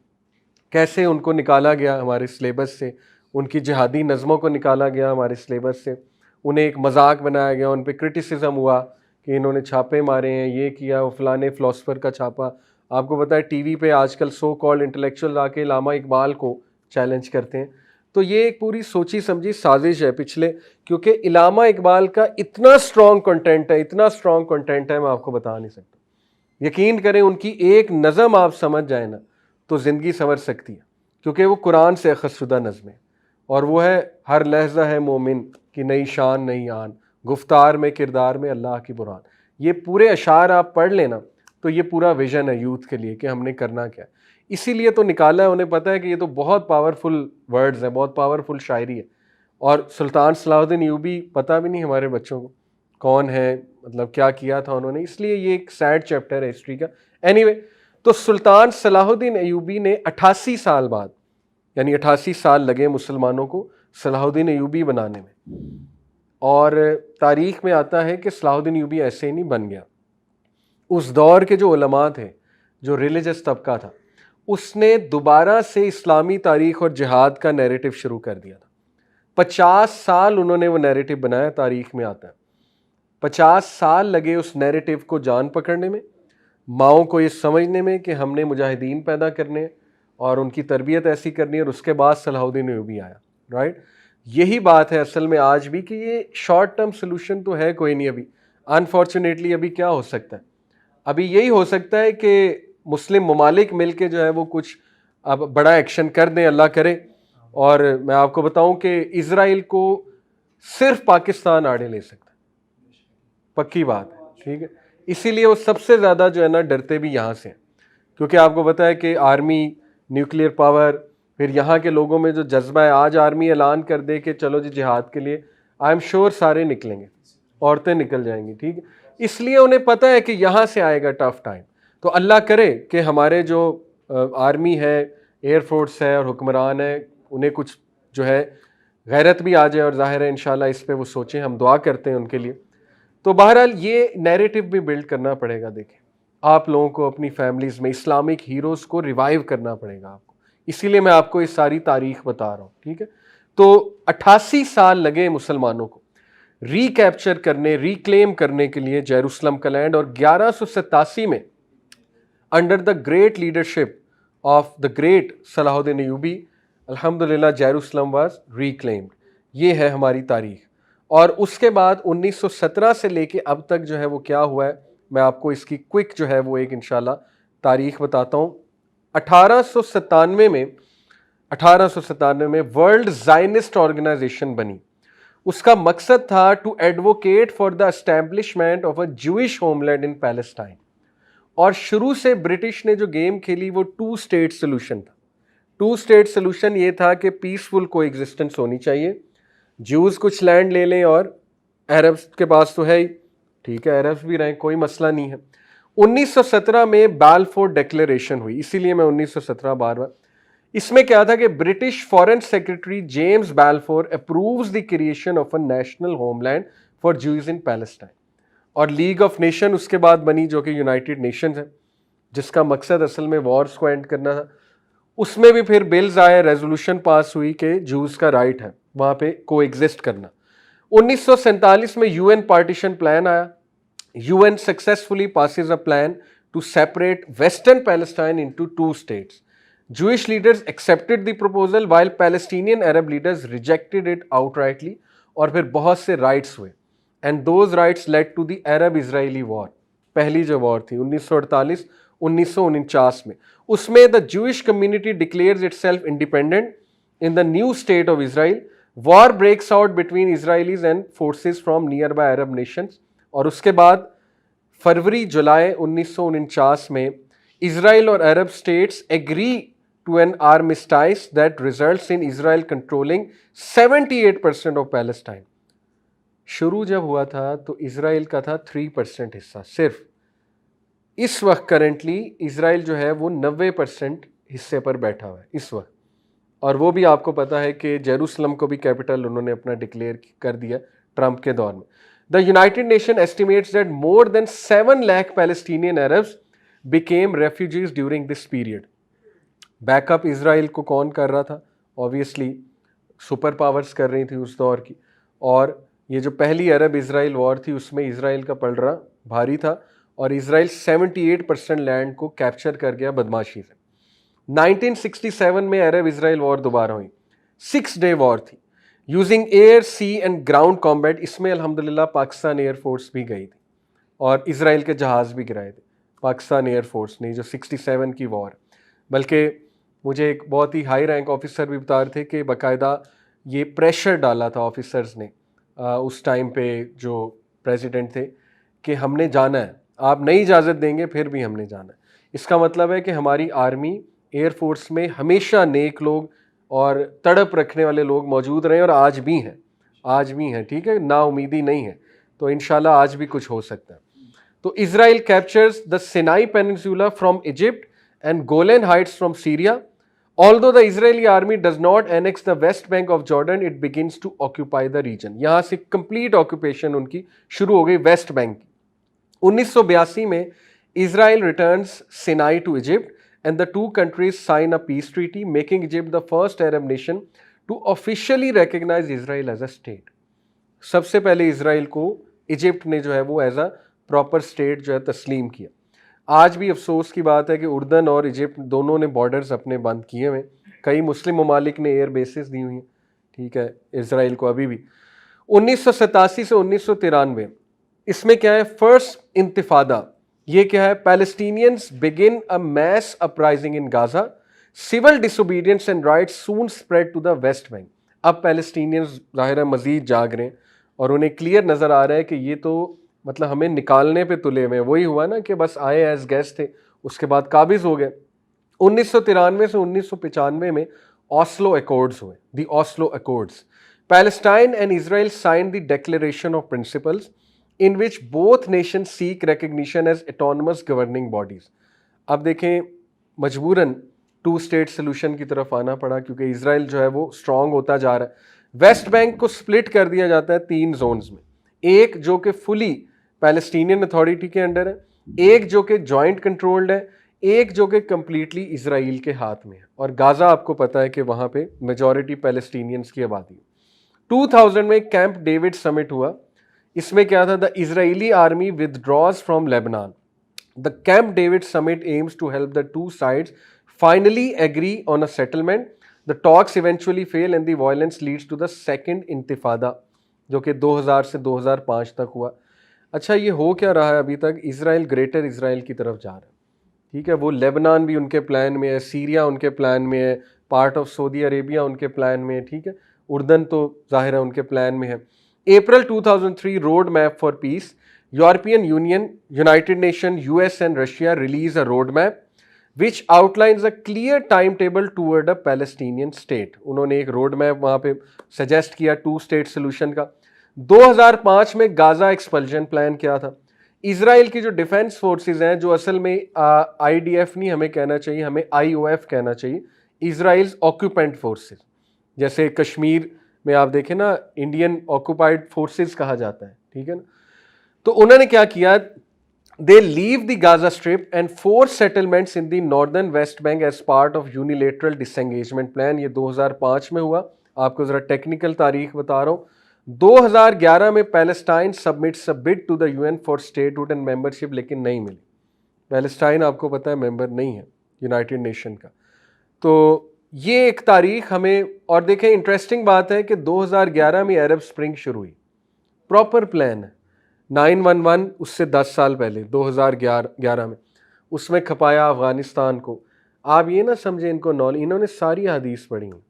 कैसे उनको निकाला गया हमारे सिलेबस से, उनकी जिहादी नज़मों को निकाला गया हमारे सिलेबस से, उन्हें एक मजाक बनाया गया, उन पर क्रिटिसिज्म हुआ कि इन्होंने छापे मारे हैं, ये किया, वो फलाने फ़िलासफ़र का छापा। आपको पता है टीवी पे आजकल सो कॉल्ड इंटेलेक्चुअल आके इल्लामा इकबाल को चैलेंज करते हैं। तो ये एक पूरी सोची समझी साजिश है पिछले, क्योंकि इल्लामा इकबाल का इतना स्ट्रॉन्ग कंटेंट है, इतना स्ट्रॉन्ग कंटेंट है, मैं आपको बता नहीं सकता। यकीन करें, उनकी एक नज़म आप समझ जाए ना तो ज़िंदगी संवर सकती है, क्योंकि वो कुरान से अखज़शुदा नज़म है। और वो है, हर लहजा है मोमिन की नई शान नई आन, गुफ्तार में किरदार में अल्लाह की बुरान। ये पूरे अशार आप पढ़ लेना तो ये पूरा विजन है यूथ के लिए कि हमने करना क्या है। इसीलिए तो निकाला है, उन्हें पता है कि ये तो बहुत पावरफुल वर्ड्स हैं, बहुत पावरफुल शायरी है। और सुल्तान सलाहुद्दीन अय्यूबी पता भी नहीं हमारे बच्चों को कौन है, मतलब क्या किया था उन्होंने, इसलिए ये एक सैड चैप्टर है हिस्ट्री का। एनीवे, तो सुल्तान सलाहुद्दीन अय्यूबी ने 88 साल बाद, यानी 88 साल लगे मुसलमानों को सलाहुद्दीन अय्यूबी बनाने में। और तारीख में आता है कि सलाहुद्दीन अय्यूबी ऐसे ही नहीं बन गया। उस दौर के जो उलमा थे, जो रिलीजियस तबका था, उसने दोबारा से इस्लामी तारीख और जिहाद का नैरेटिव शुरू कर दिया था। 50 साल उन्होंने वो नैरेटिव बनाया, तारीख में आता है 50 साल लगे उस नैरेटिव को जान पकड़ने में, माओं को ये समझने में कि हमने मुजाहिदीन पैदा करने और उनकी तरबियत ऐसी करनी है, और उसके बाद सलाहुद्दीन अय्यूबी आया। राइट, यही बात है असल में आज भी कि ये शॉर्ट टर्म सोल्यूशन तो है कोई नहीं अभी। अनफॉर्चुनेटली अभी क्या हो सकता है, अभी यही हो सकता है कि मुस्लिम ममालिक मिलके जो है वो कुछ अब बड़ा एक्शन कर दें, अल्लाह करे। और मैं आपको बताऊं कि इजराइल को सिर्फ पाकिस्तान आड़े ले सकता है, पक्की बात है, ठीक है। इसीलिए वो सबसे ज़्यादा जो है ना डरते भी यहाँ से हैं, क्योंकि आपको पता है कि आर्मी, न्यूक्लियर पावर, फिर यहाँ के लोगों में जो जज्बा है, आज आर्मी ऐलान कर दे कि चलो जी जिहाद के लिए, आई एम श्योर सारे निकलेंगे, औरतें निकल जाएंगी, ठीक है। इसलिए उन्हें पता है कि यहाँ से आएगा टफ टाइम। तो अल्लाह करे कि हमारे जो आर्मी है, एयरफोर्स है और हुक्मरान है, उन्हें कुछ जो है गैरत भी आ जाए, और जाहिर है इंशाल्लाह इस पे वो सोचें, हम दुआ करते हैं उनके लिए। तो बहरहाल ये नैरेटिव भी बिल्ड करना पड़ेगा। देखें, आप लोगों को अपनी फैमिलीज़ में इस्लामिक हीरोज़ को रिवाइव करना पड़ेगा आपको, इसीलिए मैं आपको ये सारी तारीख बता रहा हूँ, ठीक है। तो 88 साल लगे मुसलमानों को रिकैप्चर करने, रिक्लेम करने के लिए जेरूसलम का लैंड, और 1187 में under the great leadership of the great Salahuddin Ayyubi, अल्हम्दुलिल्लाह जेरूसलम वाज रिक्लेम्ड। ये है हमारी तारीख। और उसके बाद 1917 से लेके अब तक जो है वो क्या हुआ है, मैं आपको इसकी क्विक जो है वो एक इंशाल्लाह तारीख बताता हूँ। 1897 में वर्ल्ड ज़ायनिस्ट ऑर्गेनाइजेशन बनी। उसका मकसद था to advocate for the establishment of a Jewish homeland in Palestine. और शुरू से ब्रिटिश ने जो गेम खेली वो 2 स्टेट सोल्यूशन था। 2 स्टेट सोल्यूशन ये था कि पीसफुल को एग्जिस्टेंस होनी चाहिए, ज्यूज कुछ लैंड ले लें और अरब्स के पास तो है ही, ठीक है, अरब्स भी रहें, कोई मसला नहीं है। 1917 में बालफोर डिक्लेरेशन हुई, इसीलिए मैं 1917 बार बार, इसमें क्या था कि British foreign secretary James Balfour approves the creation of a national homeland for Jews in Palestine. और लीग ऑफ नेशन उसके बाद बनी, जो कि यूनाइटेड नेशंस है, जिसका मकसद असल में वॉर्स को एंड करना था। उसमें भी फिर बिल्स आए, रेजोल्यूशन पास हुई कि जूस का राइट है वहां पे को एग्जिस्ट करना। 1947 में यूएन पार्टीशन प्लान आया। UN successfully passes a plan to separate western Palestine into 2 स्टेट्स। Jewish leaders accepted the proposal while Palestinian Arab leaders rejected it outrightly। और फिर बहुत से राइट्स हुए, and those riots led to the Arab Israeli war. पहली जो war थी 1948-1949 में, उसमें the Jewish community declares itself independent in the new state of Israel. War breaks out between Israelis and forces from nearby Arab nations. और उसके बाद फरवरी-जुलाई 1949 में इजराइल और Arab states agree to an armistice that results in Israel controlling 78% of Palestine। शुरू जब हुआ था तो इजराइल का था 3% हिस्सा सिर्फ। इस वक्त करंटली इजराइल जो है वो 90% हिस्से पर बैठा हुआ है इस वक्त। और वो भी आपको पता है कि जेरूसलम को भी कैपिटल उन्होंने अपना डिक्लेयर कर दिया ट्रंप के दौर में। The United nation estimates that more than 7 lakh Palestinian Arabs became refugees during this period। Backup Israel को कौन कर रहा था? ऑब्वियसली सुपर पावर्स कर रही थी उस दौर की। और ये जो पहली अरब इसराइल वॉर थी उसमें इसराइल का पलड़ा भारी था और इसराइल 78% लैंड को कैप्चर कर गया बदमाशी से। 1967 में अरब इसराइल वॉर दोबारा हुई, 6 डे वॉर थी, using air, sea and ground combat. इसमें अल्हम्दुलिल्लाह पाकिस्तान एयरफोर्स भी गई थी और इसराइल के जहाज़ भी गिराए थे पाकिस्तान एयरफोर्स ने, जो 67 की वॉर। बल्कि मुझे एक बहुत ही हाई रैंक ऑफिसर भी बता रहे थे कि बाकायदा ये प्रेशर डाला था ऑफिसर्स ने उस टाइम पे जो प्रेसिडेंट थे कि हमने जाना है, आप नहीं इजाज़त देंगे फिर भी हमने जाना है। इसका मतलब है कि हमारी आर्मी एयरफोर्स में हमेशा नेक लोग और तड़प रखने वाले लोग मौजूद रहे और आज भी हैं, आज भी हैं, ठीक है, ना उम्मीदी नहीं है, तो इंशाल्लाह आज भी कुछ हो सकता है। तो Israel captures the Sinai peninsula from Egypt and Golan Heights from Syria. Although the Israeli army does not annex the West Bank of Jordan, it begins to occupy the region. यहाँ से complete occupation उनकी शुरू हो गई West Bank की। 1982 में Israel returns Sinai to Egypt and the two countries sign a peace treaty, making Egypt the first Arab nation to officially recognize Israel as a state. सबसे पहले इसराइल को Egypt ने जो है वो एज अ प्रॉपर स्टेट जो है तस्लीम किया। आज भी अफसोस की बात है कि उर्दन और इजिप्ट दोनों ने बॉर्डर्स अपने बंद किए हुए, कई मुस्लिम ममालिक ने एयर बेसिस दी हुई हैं, ठीक है, इसराइल को अभी भी। 1987 से 1993 इसमें क्या है, फर्स्ट इंतिफादा। ये क्या है, Palestinians begin a mass uprising in Gaza, civil disobedience and riots soon spread to the West Bank. अब पैलेस्टीनियंस ज़ाहिर है मजीद जाग रहे हैं और उन्हें क्लियर नज़र आ रहा है कि ये तो मतलब हमें निकालने पे तुले हुए। वही हुआ ना कि बस आए एज गेस्ट थे, उसके बाद काबिज हो गए। 1993 से 1995 में ऑस्लो अकॉर्ड्स हुए, the Oslo accords. Palestine and Israel sign the declaration of principles in which both nation seek recognition as autonomous governing bodies. अब देखें मजबूरन 2 स्टेट सोल्यूशन की तरफ आना पड़ा क्योंकि इसराइल जो है वो स्ट्रांग होता जा रहा है। वेस्ट बैंक को स्प्लिट कर दिया जाता है 3 जोन्स में, एक जो कि फुली पैलेस्टीनियन अथॉरिटी के अंडर है, एक जो कि जॉइंट कंट्रोल्ड है, एक जो कि कंप्लीटली इसराइल के हाथ में है। और गाजा आपको पता है कि वहां पे मेजॉरिटी पैलेस्टीनियंस की आबादी है। 2000 में कैंप डेविड समिट हुआ। इसमें क्या था, the Israeli army withdraws from Lebanon. The camp David summit aims to help the 2 sides finally agree on a settlement. The talks eventually fail and the violence leads to the second इंतिफादा जो कि 2000 से 2005 तक हुआ। अच्छा, ये हो क्या रहा है अभी तक, इसराइल ग्रेटर इसराइल की तरफ जा रहा है, ठीक है। वो लेबनान भी उनके प्लान में है, सीरिया उनके प्लान में है, पार्ट ऑफ सऊदी अरेबिया उनके प्लान में है, ठीक है, उर्दन तो जाहिर है उनके प्लान में है। अप्रैल 2003 road map for piece. European union, United nation, US and Russia release a road map which outlines a clear timetable toward a Palestinian state. उन्होंने एक रोड मैप वहाँ पे सजेस्ट किया 2 स्टेट सोल्यूशन का। 2005 में गाजा एक्सपल्जन प्लान क्या था। Israel की जो डिफेंस फोर्सेस हैं, जो असल में IDF नहीं हमें कहना चाहिए, हमें IOF कहना चाहिए, इसराइल ऑक्यूपेंट फोर्सेस। जैसे कश्मीर में आप देखें ना, इंडियन ऑक्यूपाइड फोर्सेस कहा जाता है, ठीक है ना। तो उन्होंने क्या किया, they leave the Gaza Strip and force settlements in the northern West Bank as part of unilateral disengagement plan। ये 2005 में हुआ। आपको जरा टेक्निकल तारीख बता रहा हूँ। 2011 में Palestine submits a bid to the UN for statehood and membership, लेकिन नहीं मिली। पैलेस्टाइन आपको पता है मेंबर नहीं है यूनाइटेड नेशन का। तो ये एक तारीख हमें, और देखें इंटरेस्टिंग बात है कि 2011 में अरब स्प्रिंग शुरू हुई, प्रॉपर प्लान है। 9/11 उससे 10 साल पहले 2011 में उसमें खपाया अफ़गानिस्तान को। आप ये ना समझें इनको नॉलेज, इन्होंने सारी हदीस पढ़ी हैं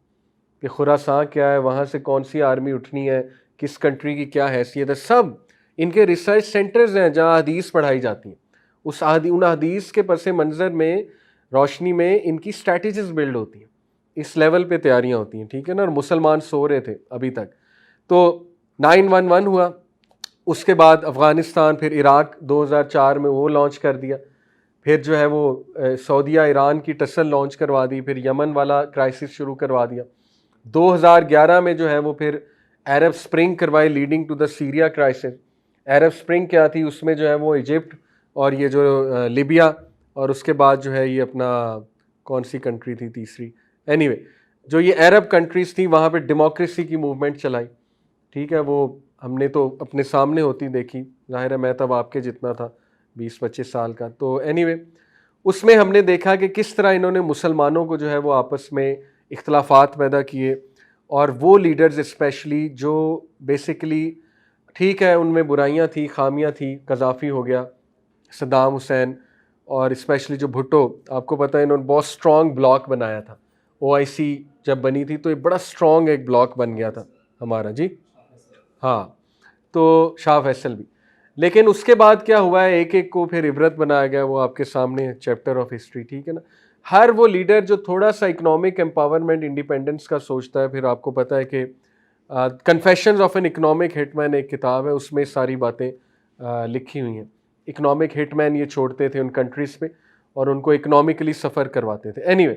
कि खुरासान क्या है, वहाँ से कौन सी आर्मी उठनी है, किस कंट्री की क्या हैसियत है, सब इनके रिसर्च सेंटर्स हैं जहाँ हदीस पढ़ाई जाती हैं। उन हदीस के पस मंज़र में रोशनी में इनकी स्ट्रैटेजीज बिल्ड होती हैं, इस लेवल पे तैयारियाँ होती हैं, ठीक है ना। और मुसलमान सो रहे थे अभी तक। तो 9/11 हुआ, उसके बाद अफ़गानिस्तान, फिर इराक 2004 में वो लॉन्च कर दिया, फिर जो है वो सऊदीया ईरान की टसल लॉन्च करवा दी, फिर यमन वाला क्राइसिस शुरू करवा दिया। 2011 में जो है वो फिर अरब स्प्रिंग करवाई leading to the Syria crisis. Arab spring क्या थी, उसमें जो है वो इजिप्ट और ये जो लिबिया और उसके बाद जो है ये अपना कौन सी कंट्री थी तीसरी, एनीवे जो ये अरब कंट्रीज़ थी वहाँ पे डेमोक्रेसी की मूवमेंट चलाई, ठीक है। वो हमने तो अपने सामने होती देखी, ज़ाहिर है मैं तब आपके जितना था 20-25 साल का। तो एनीवे उसमें हमने देखा कि किस तरह इन्होंने मुसलमानों को जो है वो आपस में इख्तलाफात पैदा किए, और वो लीडर्स स्पेशली जो बेसिकली, ठीक है उनमें बुराइयां थी, खामियां थी, कज़ाफ़ी हो गया, सद्दाम हुसैन, और स्पेशली जो भुट्टो, आपको पता है इन्होंने बहुत स्ट्रॉन्ग ब्लॉक बनाया था। ओआईसी जब बनी थी तो ये बड़ा स्ट्रॉन्ग एक ब्लॉक बन गया था हमारा जी, हाँ। तो शाह फैसल भी, लेकिन उसके बाद क्या हुआ है, एक एक को फिर इबरत बनाया गया, वो आपके सामने चैप्टर ऑफ हिस्ट्री, ठीक है ना। हर वो लीडर जो थोड़ा सा इकोनॉमिक एम्पावरमेंट, इंडिपेंडेंस का सोचता है, फिर आपको पता है कि confessions of an economic hitman एक किताब है, उसमें सारी बातें लिखी हुई हैं। इकोनॉमिक हिटमैन ये छोड़ते थे उन कंट्रीज़ पे और उनको इकोनॉमिकली सफ़र करवाते थे। एनीवे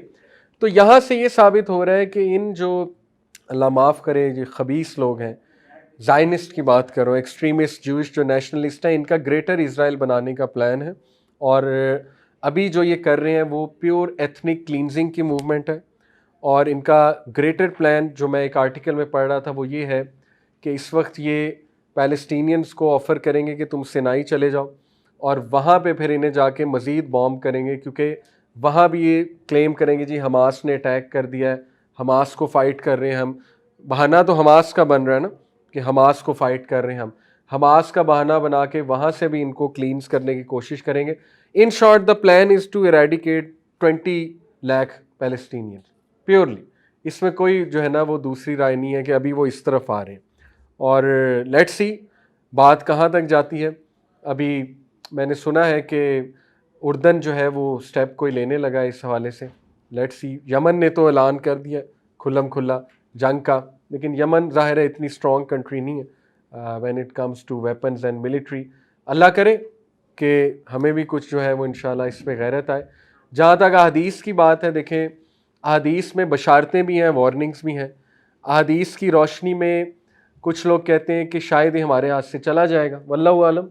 तो यहाँ से ये साबित हो रहा है कि इन जो, अल्लाह माफ़ करे, जो खबीस लोग हैं, ज़ायनिस्ट की बात करो, एक्सट्रीमिस्ट जूश जो नेशनलिस्ट हैं, इनका ग्रेटर इज़राइल बनाने का प्लान है। और अभी जो ये कर रहे हैं वो प्योर एथनिक क्लींजिंग की मूवमेंट है। और इनका ग्रेटर प्लान जो मैं एक आर्टिकल में पढ़ रहा था वो ये है कि इस वक्त ये पैलेस्टीनियंस को ऑफ़र करेंगे कि तुम सिनाई चले जाओ, और वहाँ पे फिर इन्हें जाके मज़ीद बॉम्ब करेंगे, क्योंकि वहाँ भी ये क्लेम करेंगे जी हमास ने अटैक कर दिया है, हमास को फ़ाइट कर रहे हैं हम। बहाना तो हमास का बन रहा है ना कि हमास को फ़ाइट कर रहे हैं हम, हमास का बहाना बना के वहाँ से भी इनको क्लींस करने की कोशिश करेंगे। In short the plan is to eradicate 20 lakh Palestinians purely. इसमें कोई जो है ना वो दूसरी राय नहीं है कि अभी वो इस तरफ आ रहे हैं। और लेट्स सी बात कहाँ तक जाती है। अभी मैंने सुना है कि उर्दन जो है वो स्टेप कोई लेने लगा इस हवाले से। लेट्स सी, यमन ने तो ऐलान कर दिया खुल्लम खुल्ला जंग का, लेकिन यमन ज़ाहिर है इतनी स्ट्रॉन्ग कंट्री नहीं है when it comes to weapons and military. अल्लाह करे कि हमें भी कुछ जो है वो इंशाल्लाह इस पर गैरत आए। जहाँ तक अहदीस की बात है, देखें अहदीस में बशारतें भी हैं, वार्निंग्स भी हैं। अहदीस की रोशनी में कुछ लोग कहते हैं कि शायद ही हमारे हाथ से चला जाएगा, वल्लाहु आलम,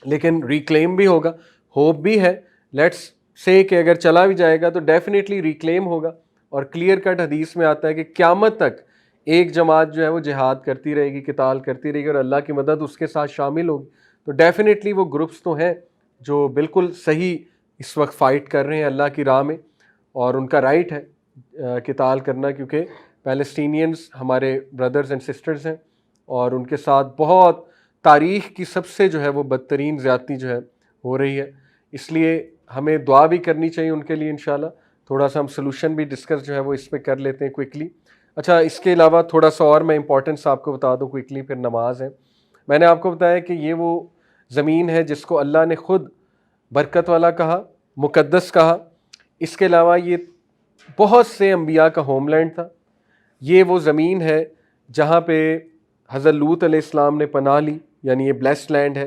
लेकिन रिक्लेम भी होगा, होप भी है। लेट्स से कि अगर चला भी जाएगा तो डेफिनेटली रिक्लेम होगा। और क्लियर कट हदीस में आता है कि क़यामत तक एक जमात जो है वो जिहाद करती रहेगी, किताल करती रहेगी, और अल्लाह की मदद उसके साथ शामिल होगी। तो डेफिनेटली वो ग्रुप्स तो हैं जो बिल्कुल सही इस वक्त फ़ाइट कर रहे हैं अल्लाह की राह में, और उनका राइट है किताल करना, क्योंकि पैलेस्टीनियंस हमारे ब्रदर्स एंड सिस्टर्स हैं और उनके साथ बहुत तारीख़ की सबसे जो है वो बदतरीन ज़्यादती जो है हो रही है। इसलिए हमें दुआ भी करनी चाहिए उनके लिए इंशाल्लाह। थोड़ा सा हम सलूशन भी डिस्कस जो है वो इस पर कर लेते हैं क्विकली। अच्छा, इसके अलावा थोड़ा सा और मैं इंपॉर्टेंस आपको बता दूं क्विकली, फिर नमाज है। मैंने आपको बताया कि ये वो ज़मीन है जिसको अल्लाह ने ख़ुद बरकत वाला कहा, मुक़द्दस कहा। इसके अलावा ये बहुत से अंबिया का होमलैंड था। ये वो ज़मीन है जहाँ पे हज़रत लूत अलैहिस्सलाम ने पनाह ली, यानी ये ब्लेस्ड लैंड है।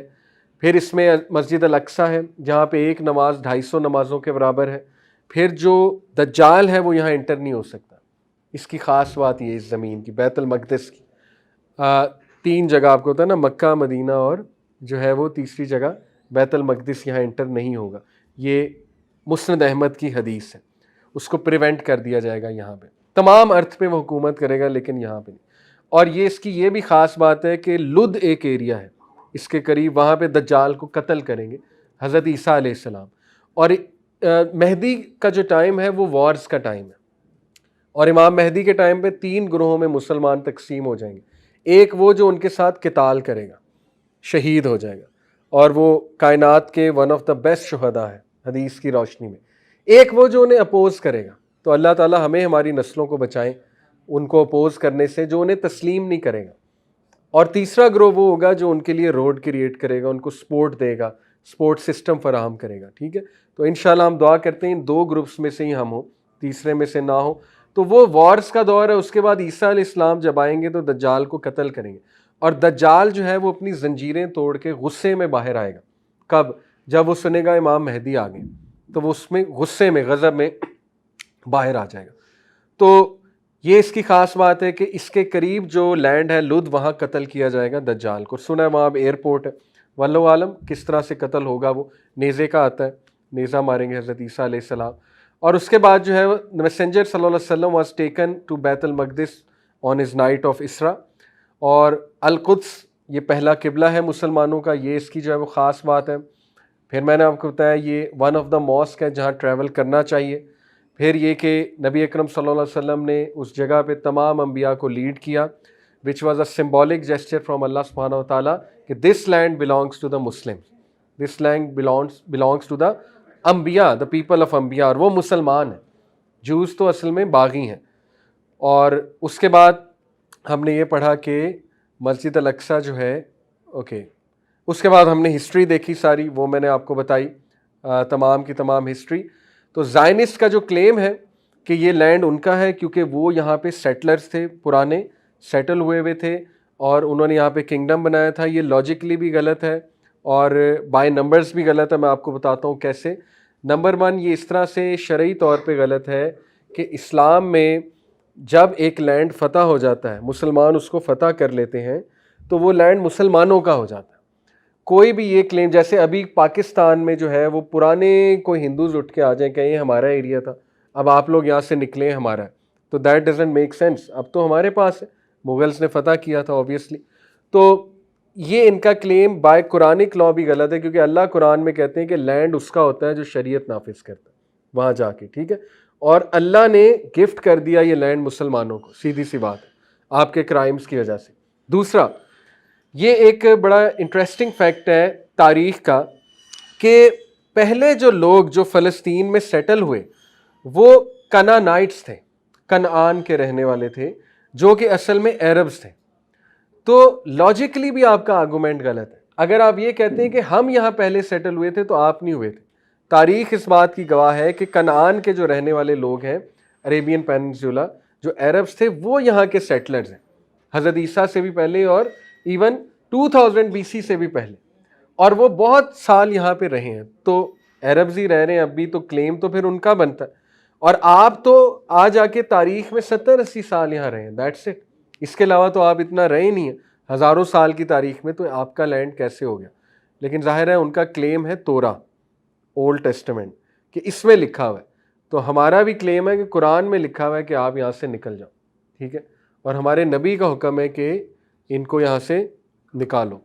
फिर इसमें मस्जिद अल अक्सा है जहाँ पे एक नमाज 250 नमाज़ों के बराबर है। फिर जो दज्जाल है वो यहाँ इंटर नहीं हो सकता। इसकी ख़ास बात ये इस ज़मीन की, बैतुल मक़दिस की 3 जगह आपको होता है ना, मक्का, मदीना और जो है वो तीसरी जगह बैतुल मक़दिस, यहाँ इंटर नहीं होगा। ये मुस्नद अहमद की हदीस है, उसको प्रिवेंट कर दिया जाएगा यहाँ पे। तमाम अर्थ पे वो हुकूमत करेगा लेकिन यहाँ पे नहीं। और ये इसकी ये भी ख़ास बात है कि लुद एक एरिया है इसके करीब, वहाँ पे दज्जाल को कत्ल करेंगे हज़रत ईसा अलैहिस्सलाम। और मेहदी का जो टाइम है वो वॉर्स का टाइम है, और इमाम मेहदी के टाइम पे 3 ग्रोहों में मुसलमान तकसीम हो जाएंगे। एक वो जो उनके साथ किताल करेगा, शहीद हो जाएगा, और वो कायनात के वन ऑफ द बेस्ट शुहदा है हदीस की रोशनी में। एक वो जो उन्हें अपोज़ करेगा। तो अल्लाह ताला हमें हमारी नस्लों को बचाएं उनको अपोज़ करने से, जो उन्हें तस्लीम नहीं करेगा। और तीसरा ग्रोह वो होगा जो उनके लिए रोड क्रिएट करेगा, उनको सपोर्ट देगा, सपोर्ट सिस्टम फराहम करेगा। ठीक है, तो इंशाल्लाह हम दुआ करते हैं इन 2 ग्रुप्स में से ही हम हो, तीसरे में से ना हो। तो वो वॉर्स का दौर है। उसके बाद ईसा अलैहिस्सलाम जब आएंगे तो दज्जाल को कत्ल करेंगे, और दज्जाल जो है वो अपनी जंजीरें तोड़ के गुस्से में बाहर आएगा। कब? जब वो सुनेगा इमाम मेहदी आ गए, तो वो उसमें गुस्से में, गज़ब में बाहर आ जाएगा। तो ये इसकी ख़ास बात है कि इसके करीब जो लैंड है लुद, वहाँ कत्ल किया जाएगा दज्जाल को। सुना है वहाँ एयरपोर्ट है, वल्लाहु आलम किस तरह से कत्ल होगा। वो नेज़े का आता है, नेज़ा मारेंगे हज़रत ईसा अलैहिस्सलाम। और उसके बाद जो है मैसेंजर सल्लल्लाहु अलैहि वसल्लम was taken to Baitul Maqdis on his night of Isra, और अल-कुद्स ये पहला किबला है मुसलमानों का, ये इसकी जो है वो ख़ास बात है। फिर मैंने आपको बताया ये वन ऑफ द मॉस्क है जहाँ ट्रैवल करना चाहिए। फिर ये कि नबी अकरम सल्लल्लाहु अलैहि वसल्लम ने उस जगह पे तमाम अंबिया को लीड किया, which was a symbolic gesture from अल्लाह सुब्हानहू व तआला कि this land belongs to the Muslims, this land belongs to the अंबिया, द पीपल ऑफ अंबिया, और वो मुसलमान हैं। जूस तो असल में बागी हैं। और उसके बाद हमने ये पढ़ा कि मस्जिद अल-अक्सा जो है, ओके, उसके बाद हमने हिस्ट्री देखी सारी, वो मैंने आपको बताई, तमाम की तमाम हिस्ट्री। तो ज़ायनिस्ट का जो क्लेम है कि ये लैंड उनका है क्योंकि वो यहाँ पे सेटलर्स थे, पुराने सेटल हुए थे और उन्होंने यहाँ पे किंगडम बनाया था, ये लॉजिकली भी गलत है और बाय नंबर्स भी गलत है। मैं आपको बताता हूँ कैसे। नंबर 1, ये इस तरह से शरई तौर पे गलत है कि इस्लाम में जब एक लैंड फ़तह हो जाता है, मुसलमान उसको फ़तह कर लेते हैं, तो वो लैंड मुसलमानों का हो जाता है। कोई भी ये क्लेम, जैसे अभी पाकिस्तान में जो है वो पुराने कोई हिंदूज उठ के आ जाएं कि ये हमारा एरिया था, अब आप लोग यहाँ से निकले हमारा है, तो दैट डजंट मेक सेंस। अब तो हमारे पास है, मुगल्स ने फतह किया था ऑब्वियसली। तो ये इनका क्लेम बाय कुरानिक लॉ भी गलत है, क्योंकि अल्लाह कुरान में कहते हैं कि लैंड उसका होता है जो शरीयत नाफिज करता है वहाँ जाके, ठीक है। और अल्लाह ने गिफ्ट कर दिया ये लैंड मुसलमानों को, सीधी सी बात है, आपके क्राइम्स की वजह से। दूसरा, ये एक बड़ा इंटरेस्टिंग फैक्ट है तारीख का कि पहले जो लोग जो फ़लस्तीन में सेटल हुए वो कनानाइट्स थे, कनान के रहने वाले थे, जो कि असल में अरब्स थे। तो लॉजिकली भी आपका आर्गूमेंट गलत है। अगर आप ये कहते हैं कि हम यहाँ पहले सेटल हुए थे, तो आप नहीं हुए थे। तारीख इस बात की गवाह है कि कनान के जो रहने वाले लोग हैं, अरेबियन पेनिनसुला, जो अरब्स थे, वो यहाँ के सेटलर्स हैं, हज़रत ईसा से भी पहले और इवन 2000 BC से भी पहले, और वो बहुत साल यहाँ पे रहे हैं। तो अरब्स ही रह रहे हैं अभी, तो क्लेम तो फिर उनका बनता है। और आप तो आ जाके तारीख में 70-80 साल यहाँ रहे हैं, दैट्स इट। इसके अलावा तो आप इतना रहे नहीं है हज़ारों साल की तारीख में, तो आपका लैंड कैसे हो गया। लेकिन जाहिर है उनका क्लेम है तोरा, ओल्ड टेस्टामेंट, कि इसमें लिखा हुआ है। तो हमारा भी क्लेम है कि कुरान में लिखा हुआ है कि आप यहाँ से निकल जाओ, ठीक है। और हमारे नबी का हुक्म है कि इनको यहाँ से निकालो।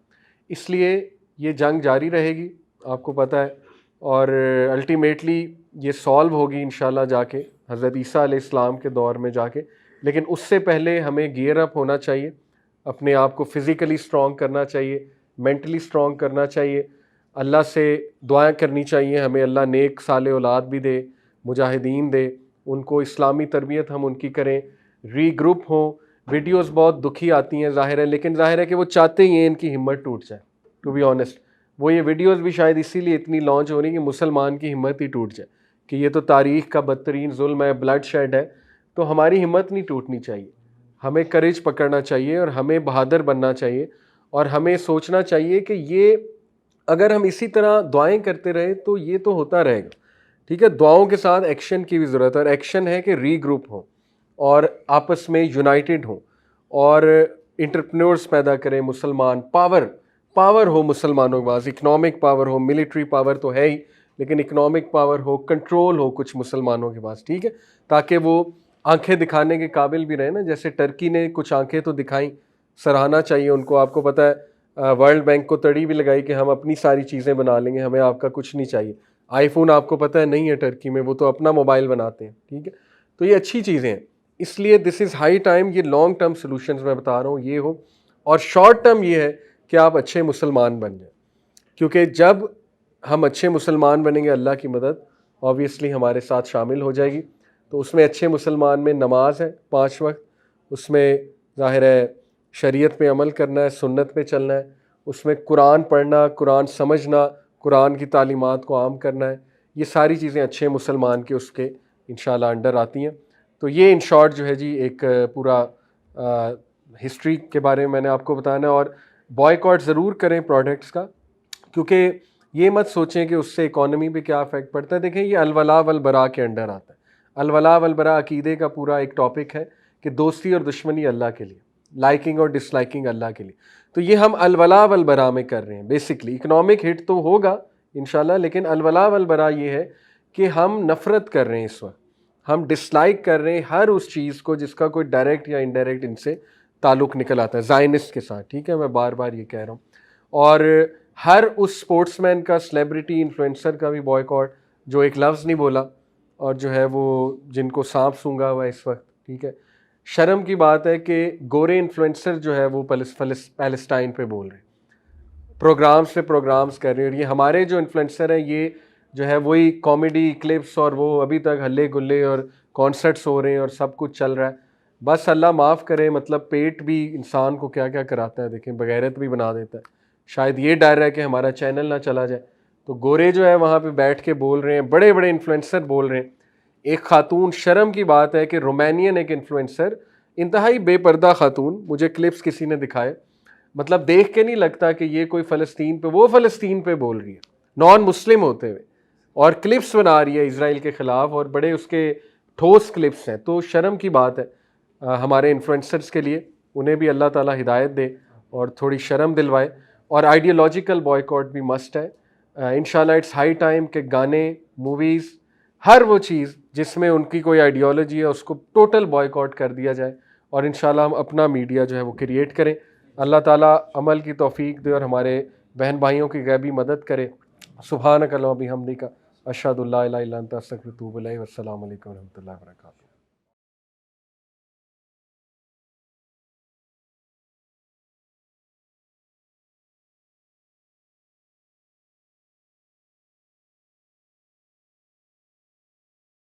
इसलिए ये जंग जारी रहेगी, आपको पता है, और अल्टीमेटली ये सॉल्व होगी इंशाल्लाह जाके हज़रत ईसा अलैहिस्सलाम के दौर में जाके। लेकिन उससे पहले हमें गियर अप होना चाहिए, अपने आप को फिज़िकली स्ट्रॉन्ग करना चाहिए, मेंटली स्ट्रॉन्ग करना चाहिए, अल्लाह से दुआएं करनी चाहिए, हमें अल्लाह नेक साले औलाद भी दे, मुजाहिदीन दे, उनको इस्लामी तरबियत हम उनकी करें, रीग्रुप हों। वीडियोस बहुत दुखी आती हैं ज़ाहिर है, लेकिन ज़ाहिर है कि वो चाहते ही हैं इनकी हिम्मत टूट जाए, टू बी ऑनेस्ट। वो ये वीडियोस भी शायद इसीलिए इतनी लॉन्च हो रही कि मुसलमान की हिम्मत ही टूट जाए कि ये तो तारीख़ का बदतरीन जुल्म है, ब्लड शेड है। तो हमारी हिम्मत नहीं टूटनी चाहिए, हमें करेज पकड़ना चाहिए और हमें बहादुर बनना चाहिए, और हमें सोचना चाहिए कि ये अगर हम इसी तरह दुआएं करते रहे तो ये तो होता रहेगा, ठीक है। दुआओं के साथ एक्शन की भी ज़रूरत है, और एक्शन है कि रीग्रुप हो और आपस में यूनाइटेड हो और इंटरप्रेन्योर्स पैदा करें मुसलमान। पावर हो मुसलमानों के पास, इकनॉमिक पावर हो, मिलिट्री पावर तो है ही, लेकिन इकनॉमिक पावर हो, कंट्रोल हो कुछ मुसलमानों के पास, ठीक है, ताकि वो आंखें दिखाने के काबिल भी रहे ना। जैसे टर्की ने कुछ आंखें तो दिखाई, सराहना चाहिए उनको। आपको पता है वर्ल्ड बैंक को तड़ी भी लगाई कि हम अपनी सारी चीज़ें बना लेंगे, हमें आपका कुछ नहीं चाहिए। आईफोन आपको पता है नहीं है टर्की में, वो तो अपना मोबाइल बनाते हैं, ठीक है। तो ये अच्छी चीज़ें हैं, इसलिए दिस इज़ हाई टाइम ये लॉन्ग टर्म सोल्यूशन मैं बता रहा हूँ ये हो, और शॉर्ट टर्म ये है कि आप अच्छे मुसलमान बन जाए, क्योंकि जब हम अच्छे मुसलमान बनेंगे अल्लाह की मदद ऑब्वियसली हमारे साथ शामिल हो जाएगी। तो उसमें अच्छे मुसलमान में नमाज है 5 वक्त, उसमें ज़ाहिर है शरीयत पे अमल करना है, सुन्नत पे चलना है, उसमें कुरान पढ़ना, कुरान समझना, कुरान की तालीमात को आम करना है। ये सारी चीज़ें अच्छे मुसलमान के उसके इंशाल्लाह अंडर आती हैं। तो ये इन शॉर्ट जो है जी एक पूरा हिस्ट्री के बारे में मैंने आपको बताना है। और बॉयकॉट ज़रूर करें प्रोडक्ट्स का, क्योंकि ये मत सोचें कि उससे इकॉनमी पे क्या इफेक्ट पड़ता है। देखें, ये अलवला वलबरा के अंडर आता है। अलवला वलबरा अकीदे का पूरा एक टॉपिक है कि दोस्ती और दुश्मनी अल्लाह के लिए, लाइकिंग और डिसलाइकिंग अल्लाह के लिए। तो ये हम अलवला वलबरा में कर रहे हैं बेसिकली। इकनॉमिक हिट तो होगा इंशाल्लाह, लेकिन अलवला वलबरा ये है कि हम नफ़रत कर रहे हैं इस वक्त, हम डिसलाइक कर रहे हैं हर उस चीज़ को जिसका कोई डायरेक्ट या इनडायरेक्ट इनसे ताल्लुक़ निकल आता है, ज़ायनिस्ट के साथ, ठीक है, मैं बार बार ये कह रहा हूँ। और हर उस स्पोर्ट्समैन का, सेलिब्रिटी इन्फ्लुएंसर का भी बॉयकॉट जो एक लफ्ज़ नहीं बोला और जो है वो जिनको सांप सूंघा हुआ है इस वक्त, ठीक है। शर्म की बात है कि गोरे इन्फ्लुएंसर जो है वो पैलेस्टाइन पे बोल रहे हैं, प्रोग्राम्स पे प्रोग्राम्स कर रहे हैं, और ये हमारे जो इन्फ्लुएंसर हैं ये जो है वही कॉमेडी क्लिप्स, और वो अभी तक हल्ले गुल्ले और कॉन्सर्ट्स हो रहे हैं और सब कुछ चल रहा है। बस अल्लाह माफ़ करे, मतलब पेट भी इंसान को क्या क्या कराता है, देखें, बगैरत भी बना देता है। शायद ये डर है कि हमारा चैनल ना चला जाए, तो गोरे जो है वहाँ पे बैठ के बोल रहे हैं, बड़े बड़े इन्फ्लुएंसर बोल रहे हैं। एक खातून, शर्म की बात है कि रोमानियन एक इन्फ्लुएंसर, इंतहाई बेपर्दा खातून, मुझे क्लिप्स किसी ने दिखाए, मतलब देख के नहीं लगता कि ये कोई फ़लस्तीन पे, वो फ़लस्तीन पे बोल रही है नॉन मुस्लिम होते हुए, और क्लिप्स बना रही है इजराइल के ख़िलाफ़, और बड़े उसके ठोस क्लिप्स हैं। तो शर्म की बात है हमारे इन्फ्लुएंसर्स के लिए, उन्हें भी अल्लाह ताला हिदायत दे और थोड़ी शर्म दिलवाए। और आइडियोलॉजिकल बॉयकॉट भी मस्ट है। इंशाल्लाह इट्स हाई टाइम के गाने, मूवीज़, हर वो चीज़ जिसमें उनकी कोई आइडियोलॉजी है उसको टोटल बॉयकॉट कर दिया जाए, और इंशाल्लाह हम अपना मीडिया जो है वो क्रिएट करें। अल्लाह ताला अमल की तौफीक दे और हमारे बहन भाइयों की गैबी मदद करे। सुभानक अल्लाहुम्मा बिहम्दिका, अशहदु अल्ला इलाहा इल्ला अंता, अस्तगफिरुका व अतूबु इलैक। वस्सलामु अलैकुम व रहमतुल्लाहि व बरकातुहू।